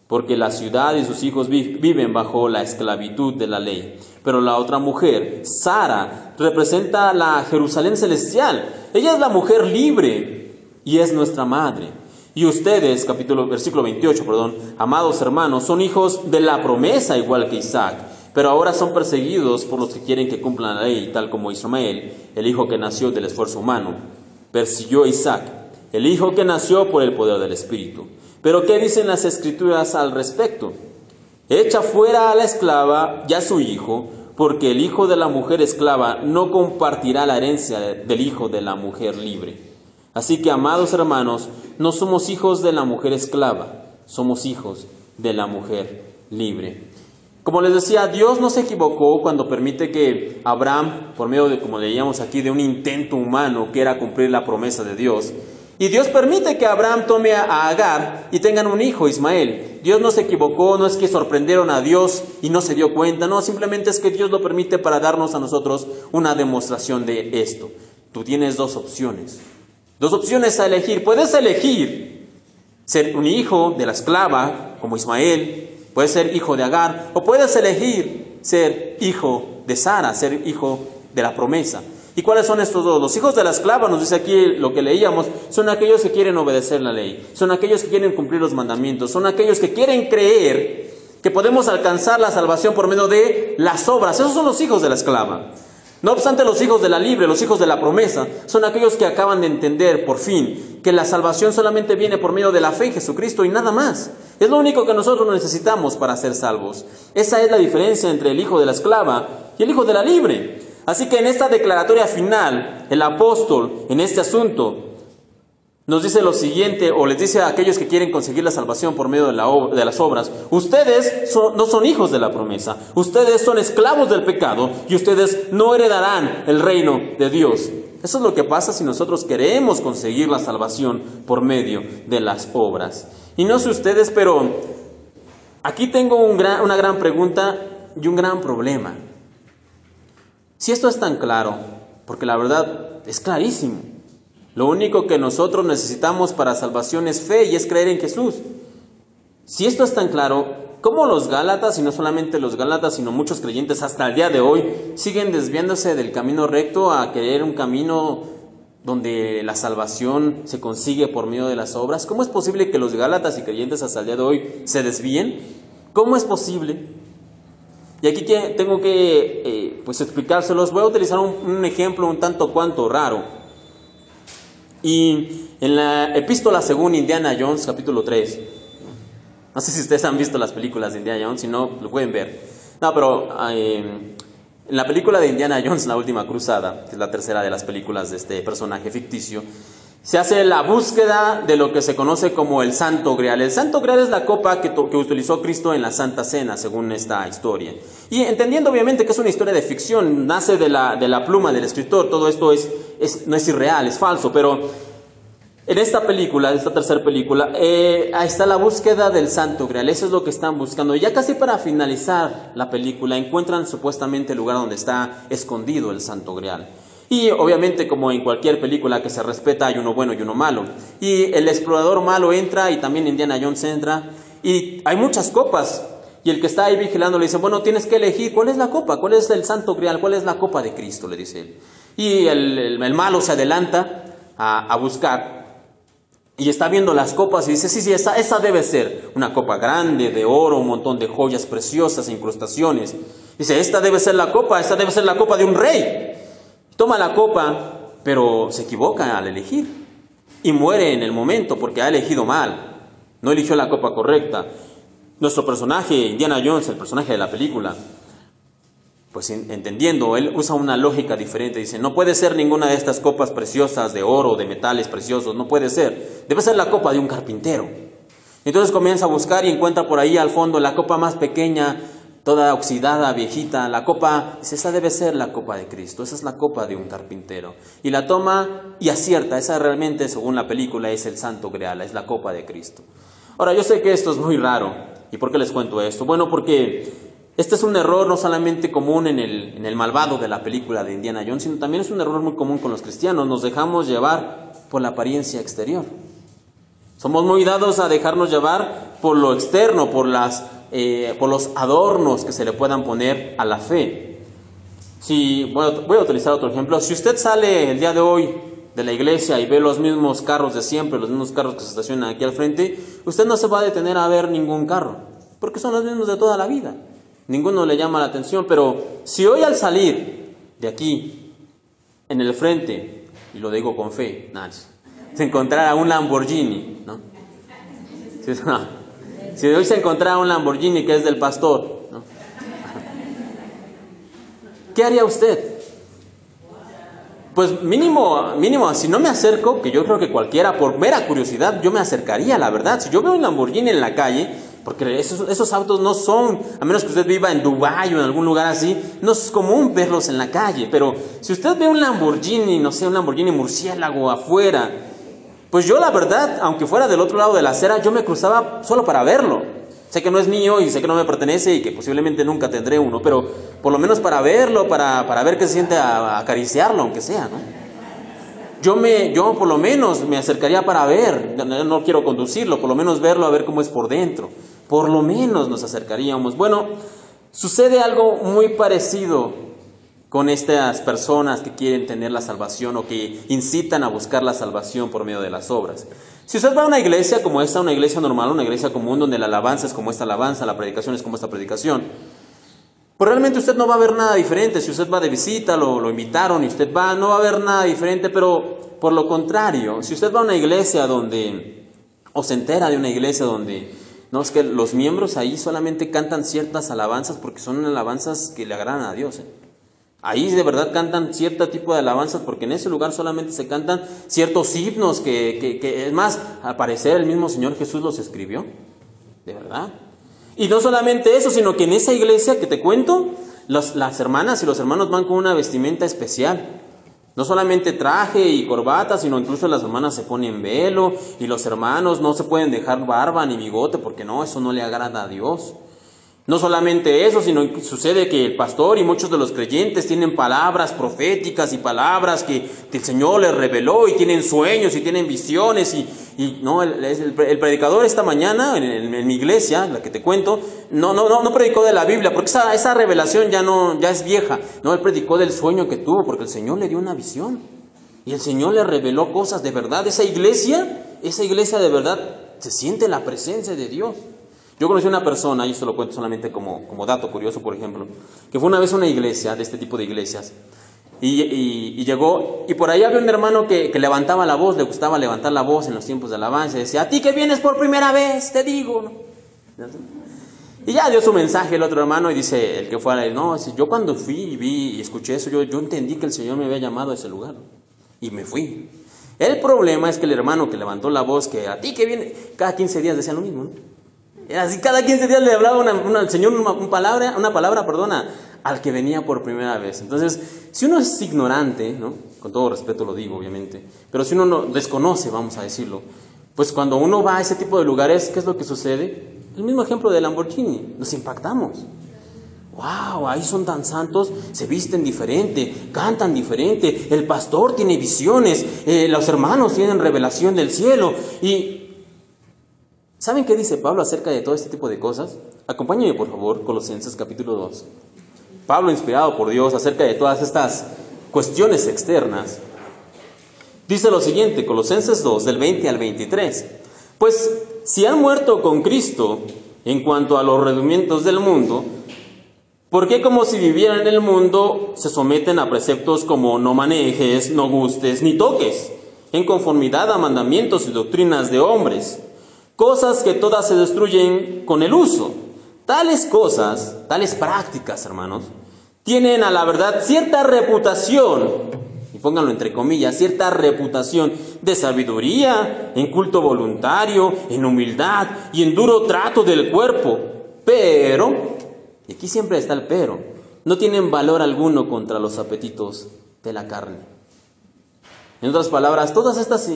porque la ciudad y sus hijos viven bajo la esclavitud de la ley. Pero la otra mujer, Sara, representa la Jerusalén celestial. Ella es la mujer libre y es nuestra madre. Y ustedes, versículo 28, amados hermanos, son hijos de la promesa igual que Isaac. pero ahora son perseguidos por los que quieren que cumplan la ley, tal como Ismael, el hijo que nació del esfuerzo humano, persiguió a Isaac, el hijo que nació por el poder del Espíritu. Pero ¿qué dicen las Escrituras al respecto? Echa fuera a la esclava y a su hijo, porque el hijo de la mujer esclava no compartirá la herencia del hijo de la mujer libre. Así que, amados hermanos, no somos hijos de la mujer esclava, somos hijos de la mujer libre. Como les decía, Dios no se equivocó cuando permite que Abraham, por medio de, como leíamos aquí, de un intento humano, quiera cumplir la promesa de Dios. Y Dios permite que Abraham tome a Agar y tengan un hijo, Ismael. Dios no se equivocó, no es que sorprendieron a Dios y no se dio cuenta, no, simplemente es que Dios lo permite para darnos a nosotros una demostración de esto. Tú tienes dos opciones a elegir. Puedes elegir ser un hijo de la esclava, como Ismael, puedes ser hijo de Agar, o puedes elegir ser hijo de Sara, ser hijo de la promesa. ¿Y cuáles son estos dos? Los hijos de la esclava, nos dice aquí lo que leíamos, son aquellos que quieren obedecer la ley, son aquellos que quieren cumplir los mandamientos, son aquellos que quieren creer que podemos alcanzar la salvación por medio de las obras. Esos son los hijos de la esclava. No obstante, los hijos de la libre, los hijos de la promesa, son aquellos que acaban de entender por fin que la salvación solamente viene por medio de la fe en Jesucristo y nada más. Es lo único que nosotros necesitamos para ser salvos. Esa es la diferencia entre el hijo de la esclava y el hijo de la libre. Así que en esta declaratoria final, el apóstol, en este asunto, nos dice lo siguiente, o les dice a aquellos que quieren conseguir la salvación por medio de las obras: ustedes no son hijos de la promesa, ustedes son esclavos del pecado y ustedes no heredarán el reino de Dios. Eso es lo que pasa si nosotros queremos conseguir la salvación por medio de las obras. Y no sé ustedes, pero aquí tengo una gran pregunta y un gran problema. Si esto es tan claro, porque la verdad es clarísimo, lo único que nosotros necesitamos para salvación es fe y es creer en Jesús. Si esto es tan claro, ¿cómo los Gálatas, y no solamente los Gálatas, sino muchos creyentes hasta el día de hoy, siguen desviándose del camino recto a querer un camino donde la salvación se consigue por medio de las obras? ¿Cómo es posible que los Gálatas y creyentes hasta el día de hoy se desvíen? ¿Cómo es posible? Y aquí tengo que explicárselos. Voy a utilizar un ejemplo un tanto cuanto raro. Y en la epístola según Indiana Jones, capítulo 3, no sé si ustedes han visto las películas de Indiana Jones, si no, lo pueden ver. No, pero en la película de Indiana Jones, La Última Cruzada, que es la tercera de las películas de este personaje ficticio, se hace la búsqueda de lo que se conoce como el Santo Grial. El Santo Grial es la copa que utilizó Cristo en la Santa Cena, según esta historia. Y entendiendo obviamente que es una historia de ficción, nace de la pluma del escritor, todo esto no es irreal, es falso, pero en esta película, esta tercera película, ahí está la búsqueda del Santo Grial. Eso es lo que están buscando. Y ya casi para finalizar la película, encuentran supuestamente el lugar donde está escondido el Santo Grial. Y obviamente, como en cualquier película que se respeta, hay uno bueno y uno malo. Y el explorador malo entra, y también Indiana Jones entra, y hay muchas copas. Y el que está ahí vigilando le dice: bueno, tienes que elegir cuál es la copa, cuál es el Santo Grial, cuál es la copa de Cristo, le dice él. Y el malo se adelanta a buscar, y está viendo las copas y dice: sí, esa debe ser una copa grande, de oro, un montón de joyas preciosas, incrustaciones. Dice: esta debe ser la copa de un rey. Toma la copa, pero se equivoca al elegir y muere en el momento porque ha elegido mal, no eligió la copa correcta. Nuestro personaje, Indiana Jones, el personaje de la película, pues entendiendo, él usa una lógica diferente. Dice: no puede ser ninguna de estas copas preciosas de oro, de metales preciosos, no puede ser. Debe ser la copa de un carpintero. Entonces comienza a buscar y encuentra por ahí al fondo la copa más pequeña, toda oxidada, viejita. La copa, dice: esa debe ser la copa de Cristo, esa es la copa de un carpintero. Y la toma y acierta, esa realmente, según la película, es el Santo Grial, es la copa de Cristo. Ahora, yo sé que esto es muy raro. ¿Y por qué les cuento esto? Bueno, porque este es un error no solamente común en el malvado de la película de Indiana Jones, sino también es un error muy común con los cristianos. Nos dejamos llevar por la apariencia exterior. Somos muy dados a dejarnos llevar por lo externo, por los adornos que se le puedan poner a la fe. Voy a utilizar otro ejemplo. Si usted sale el día de hoy de la iglesia y ve los mismos carros de siempre, los mismos carros que se estacionan aquí al frente, usted no se va a detener a ver ningún carro, porque son los mismos de toda la vida. Ninguno le llama la atención, pero si hoy al salir de aquí, en el frente, y lo digo con fe, se encontrara un Lamborghini, ¿no? Si hoy se encontrara un Lamborghini que es del pastor, ¿no? ¿Qué haría usted? Pues mínimo, si no me acerco, que yo creo que cualquiera, por mera curiosidad, yo me acercaría, la verdad. Si yo veo un Lamborghini en la calle, porque esos autos no son, a menos que usted viva en Dubái o en algún lugar así, no es común verlos en la calle. Pero si usted ve un Lamborghini, no sé, un Lamborghini murciélago afuera, pues yo la verdad, aunque fuera del otro lado de la acera, yo me cruzaba solo para verlo. Sé que no es mío y sé que no me pertenece y que posiblemente nunca tendré uno, pero por lo menos para verlo, para ver qué se siente acariciarlo, aunque sea, ¿no? Yo por lo menos me acercaría para ver, no quiero conducirlo, por lo menos verlo, a ver cómo es por dentro. Por lo menos nos acercaríamos. Bueno, sucede algo muy parecido con estas personas que quieren tener la salvación o que incitan a buscar la salvación por medio de las obras. Si usted va a una iglesia como esta, una iglesia normal, una iglesia común, donde la alabanza es como esta alabanza, la predicación es como esta predicación, pues realmente usted no va a ver nada diferente. Si usted va de visita, lo invitaron y usted va, no va a ver nada diferente, pero por lo contrario, si usted va a una iglesia donde, o se entera de una iglesia donde, no, es que los miembros ahí solamente cantan ciertas alabanzas porque son alabanzas que le agradan a Dios, Ahí de verdad cantan cierto tipo de alabanzas porque en ese lugar solamente se cantan ciertos himnos que es más, al parecer el mismo Señor Jesús los escribió, de verdad. Y no solamente eso, sino que en esa iglesia que te cuento, las hermanas y los hermanos van con una vestimenta especial. No solamente traje y corbata, sino incluso las hermanas se ponen velo y los hermanos no se pueden dejar barba ni bigote porque no, eso no le agrada a Dios. No solamente eso, sino que sucede que el pastor y muchos de los creyentes tienen palabras proféticas y palabras que el Señor les reveló y tienen sueños y tienen visiones y no, el predicador esta mañana en mi iglesia, la que te cuento, no predicó de la Biblia porque esa revelación ya es vieja. No, él predicó del sueño que tuvo porque el Señor le dio una visión y el Señor le reveló cosas de verdad. Esa iglesia de verdad se siente la presencia de Dios. Yo conocí a una persona, y esto lo cuento solamente como dato curioso, por ejemplo, que fue una vez a una iglesia, de este tipo de iglesias, y llegó, y por ahí había un hermano que levantaba la voz, le gustaba levantar la voz en los tiempos de alabanza, y decía, a ti que vienes por primera vez, te digo, ¿no? Y ya dio su mensaje el otro hermano, y dice, el que fue a él, no, yo cuando fui y vi y escuché eso, yo entendí que el Señor me había llamado a ese lugar, y me fui. El problema es que el hermano que levantó la voz, que a ti que vienes, cada 15 días decía lo mismo, ¿no? Así cada 15 días le hablaba al Señor una palabra, al que venía por primera vez. Entonces, si uno es ignorante, ¿no? Con todo respeto lo digo, obviamente, pero si uno no desconoce, vamos a decirlo, pues cuando uno va a ese tipo de lugares, ¿qué es lo que sucede? El mismo ejemplo del Lamborghini, nos impactamos. ¡Wow! Ahí son tan santos, se visten diferente, cantan diferente, el pastor tiene visiones, los hermanos tienen revelación del cielo y... ¿Saben qué dice Pablo acerca de todo este tipo de cosas? Acompáñenme por favor, Colosenses capítulo 2. Pablo, inspirado por Dios acerca de todas estas cuestiones externas, dice lo siguiente, Colosenses 2, del 20 al 23. Pues si han muerto con Cristo en cuanto a los rendimientos del mundo, ¿por qué como si vivieran en el mundo se someten a preceptos como no manejes, no gustes, ni toques, en conformidad a mandamientos y doctrinas de hombres? Cosas que todas se destruyen con el uso. Tales cosas, tales prácticas, hermanos, tienen a la verdad cierta reputación, y pónganlo entre comillas, cierta reputación de sabiduría, en culto voluntario, en humildad y en duro trato del cuerpo. Pero, y aquí siempre está el pero, no tienen valor alguno contra los apetitos de la carne. En otras palabras, todas estas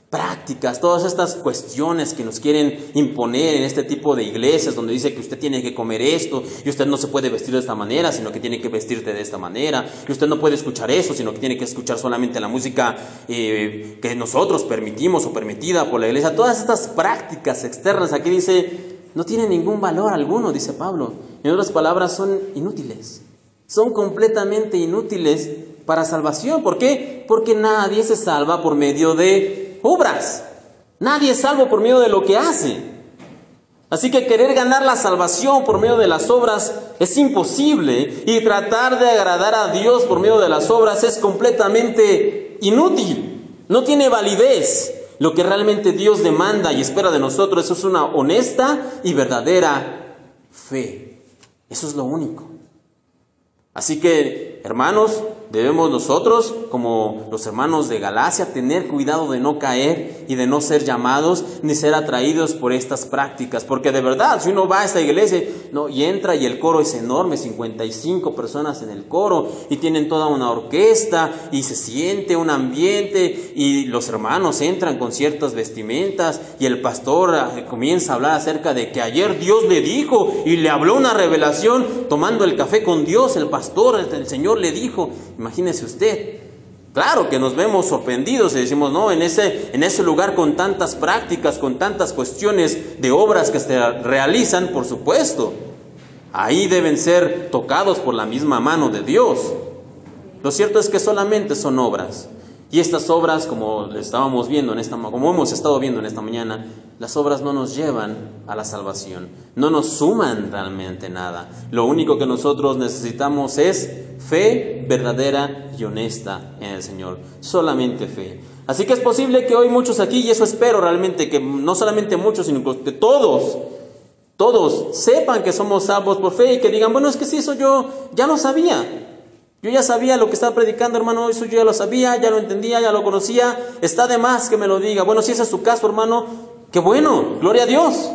prácticas, todas estas cuestiones que nos quieren imponer en este tipo de iglesias donde dice que usted tiene que comer esto y usted no se puede vestir de esta manera, sino que tiene que vestirte de esta manera, y usted no puede escuchar eso, sino que tiene que escuchar solamente la música que nosotros permitimos o permitida por la iglesia. Todas estas prácticas externas, aquí dice, no tienen ningún valor alguno, dice Pablo. En otras palabras, son inútiles, son completamente inútiles para salvación. ¿Por qué? Porque nadie se salva por medio de obras. Nadie es salvo por medio de lo que hace. Así que querer ganar la salvación por medio de las obras es imposible, y tratar de agradar a Dios por medio de las obras es completamente inútil, no tiene validez. Lo que realmente Dios demanda y espera de nosotros es una honesta y verdadera fe. Eso es lo único. Así que, hermanos, debemos nosotros, como los hermanos de Galacia, tener cuidado de no caer y de no ser llamados ni ser atraídos por estas prácticas. Porque de verdad, si uno va a esta iglesia y entra y el coro es enorme, 55 personas en el coro, y tienen toda una orquesta y se siente un ambiente, y los hermanos entran con ciertas vestimentas y el pastor comienza a hablar acerca de que ayer Dios le dijo y le habló una revelación tomando el café con Dios. El Señor le dijo. Imagínese usted. Claro que nos vemos sorprendidos y decimos, no, en ese lugar con tantas prácticas, con tantas cuestiones de obras que se realizan, por supuesto, ahí deben ser tocados por la misma mano de Dios. Lo cierto es que solamente son obras. Y estas obras, como hemos estado viendo en esta mañana, las obras no nos llevan a la salvación, no nos suman realmente nada. Lo único que nosotros necesitamos es fe verdadera y honesta en el Señor, solamente fe. Así que es posible que hoy muchos aquí, y eso espero realmente, que no solamente muchos, sino que todos sepan que somos salvos por fe y que digan, bueno, es que si eso yo ya lo sabía. Yo ya sabía lo que estaba predicando, hermano, eso yo ya lo sabía, ya lo entendía, ya lo conocía, está de más que me lo diga. Bueno, si ese es su caso, hermano, qué bueno, gloria a Dios.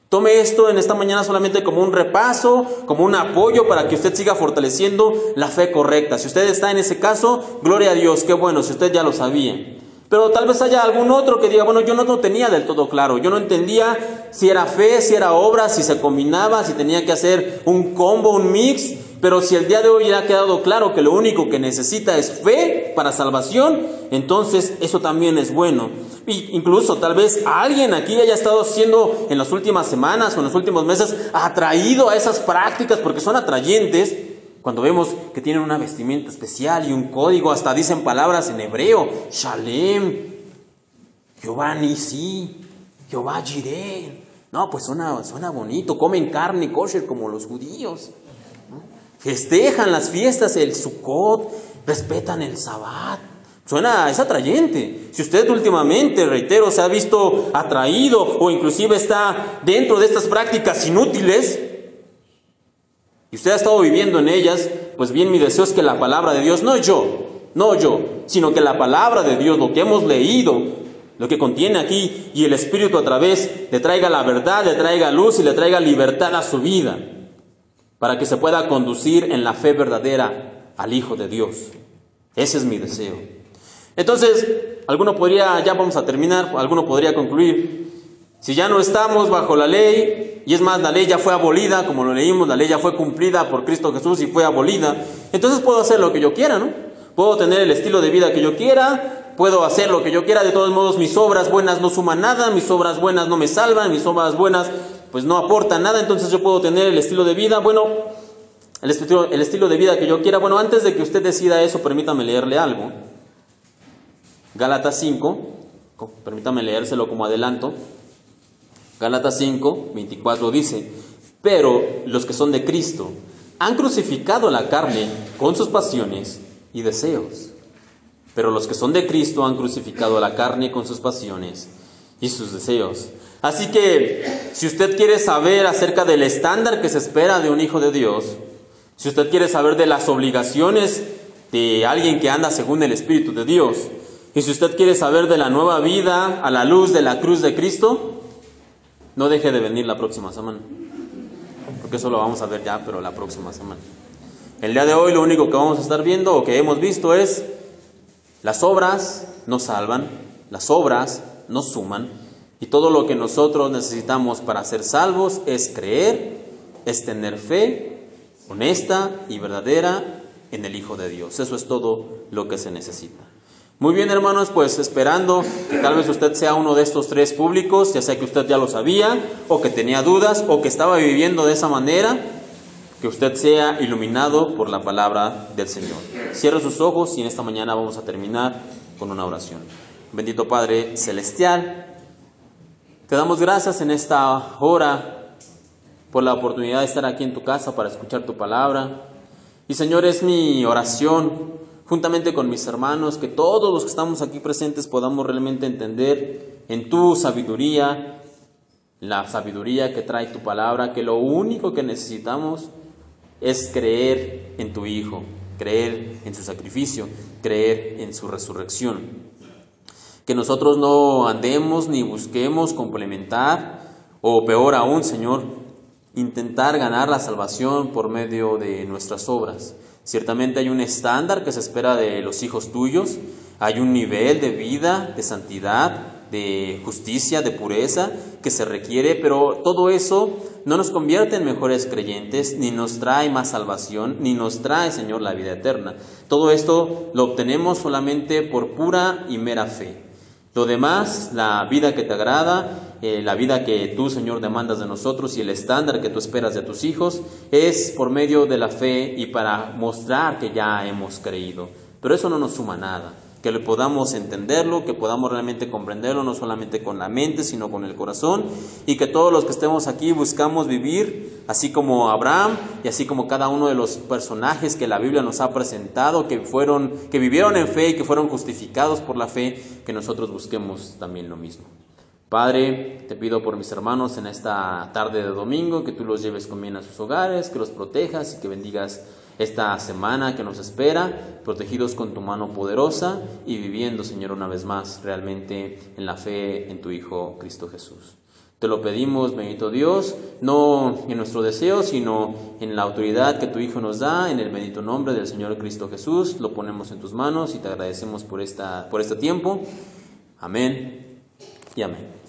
Tome esto en esta mañana solamente como un repaso, como un apoyo para que usted siga fortaleciendo la fe correcta. Si usted está en ese caso, gloria a Dios, qué bueno, si usted ya lo sabía. Pero tal vez haya algún otro que diga, bueno, yo no lo tenía del todo claro, yo no entendía si era fe, si era obra, si se combinaba, si tenía que hacer un combo, un mix. Pero si el día de hoy ya ha quedado claro que lo único que necesita es fe para salvación, entonces eso también es bueno. Incluso tal vez alguien aquí haya estado siendo en las últimas semanas o en los últimos meses atraído a esas prácticas porque son atrayentes. Cuando vemos que tienen una vestimenta especial y un código, hasta dicen palabras en hebreo, Shalem, Jehová Nisi, Jehová Jireh. No, pues suena bonito, comen carne kosher como los judíos. Festejan las fiestas, el Sukkot, respetan el Sabbat. Es atrayente. Si usted últimamente, reitero, se ha visto atraído o inclusive está dentro de estas prácticas inútiles y usted ha estado viviendo en ellas, pues bien, mi deseo es que la palabra de Dios, no yo, sino que la palabra de Dios, lo que hemos leído, lo que contiene aquí, y el Espíritu a través le traiga la verdad, le traiga luz y le traiga libertad a su vida, para que se pueda conducir en la fe verdadera al Hijo de Dios. Ese es mi deseo. Entonces, ya vamos a terminar, alguno podría concluir, si ya no estamos bajo la ley, y es más, la ley ya fue abolida, como lo leímos, la ley ya fue cumplida por Cristo Jesús y fue abolida, entonces puedo hacer lo que yo quiera, ¿no? Puedo tener el estilo de vida que yo quiera, puedo hacer lo que yo quiera, de todos modos mis obras buenas no suman nada, mis obras buenas no me salvan, mis obras buenas pues no aporta nada, entonces yo puedo tener el estilo de vida, el estilo de vida que yo quiera. Bueno, antes de que usted decida eso, permítame leerle algo. Gálatas 5, permítame leérselo como adelanto. Gálatas 5, 24 dice, pero los que son de Cristo han crucificado la carne con sus pasiones y deseos. Pero los que son de Cristo han crucificado la carne con sus pasiones y sus deseos. Así que, si usted quiere saber acerca del estándar que se espera de un hijo de Dios, si usted quiere saber de las obligaciones de alguien que anda según el Espíritu de Dios, y si usted quiere saber de la nueva vida a la luz de la cruz de Cristo, no deje de venir la próxima semana, porque eso lo vamos a ver ya, pero la próxima semana. El día de hoy lo único que vamos a estar viendo o que hemos visto es las obras nos salvan, las obras nos suman. Y todo lo que nosotros necesitamos para ser salvos es creer, es tener fe honesta y verdadera en el Hijo de Dios. Eso es todo lo que se necesita. Muy bien, hermanos, pues esperando que tal vez usted sea uno de estos tres públicos, ya sea que usted ya lo sabía, o que tenía dudas, o que estaba viviendo de esa manera, que usted sea iluminado por la palabra del Señor. Cierre sus ojos y en esta mañana vamos a terminar con una oración. Bendito Padre Celestial, Te damos gracias en esta hora por la oportunidad de estar aquí en tu casa para escuchar tu palabra. Y Señor, es mi oración, juntamente con mis hermanos, que todos los que estamos aquí presentes podamos realmente entender en tu sabiduría, la sabiduría que trae tu palabra, que lo único que necesitamos es creer en tu Hijo, creer en su sacrificio, creer en su resurrección. Que nosotros no andemos ni busquemos complementar, o peor aún, Señor, intentar ganar la salvación por medio de nuestras obras. Ciertamente hay un estándar que se espera de los hijos tuyos, hay un nivel de vida, de santidad, de justicia, de pureza que se requiere, pero todo eso no nos convierte en mejores creyentes, ni nos trae más salvación, ni nos trae, Señor, la vida eterna. Todo esto lo obtenemos solamente por pura y mera fe. Lo demás, la vida que te agrada, la vida que tú, Señor, demandas de nosotros y el estándar que tú esperas de tus hijos, es por medio de la fe y para mostrar que ya hemos creído. Pero eso no nos suma nada. Que le podamos entenderlo, que podamos realmente comprenderlo, no solamente con la mente, sino con el corazón, y que todos los que estemos aquí buscamos vivir, así como Abraham, y así como cada uno de los personajes que la Biblia nos ha presentado, que vivieron en fe y que fueron justificados por la fe, que nosotros busquemos también lo mismo. Padre, te pido por mis hermanos en esta tarde de domingo, que tú los lleves con bien a sus hogares, que los protejas y que bendigas esta semana que nos espera, protegidos con tu mano poderosa y viviendo, Señor, una vez más realmente en la fe en tu Hijo Cristo Jesús. Te lo pedimos, bendito Dios, no en nuestro deseo, sino en la autoridad que tu Hijo nos da, en el bendito nombre del Señor Cristo Jesús. Lo ponemos en tus manos y te agradecemos por este tiempo. Amén y amén.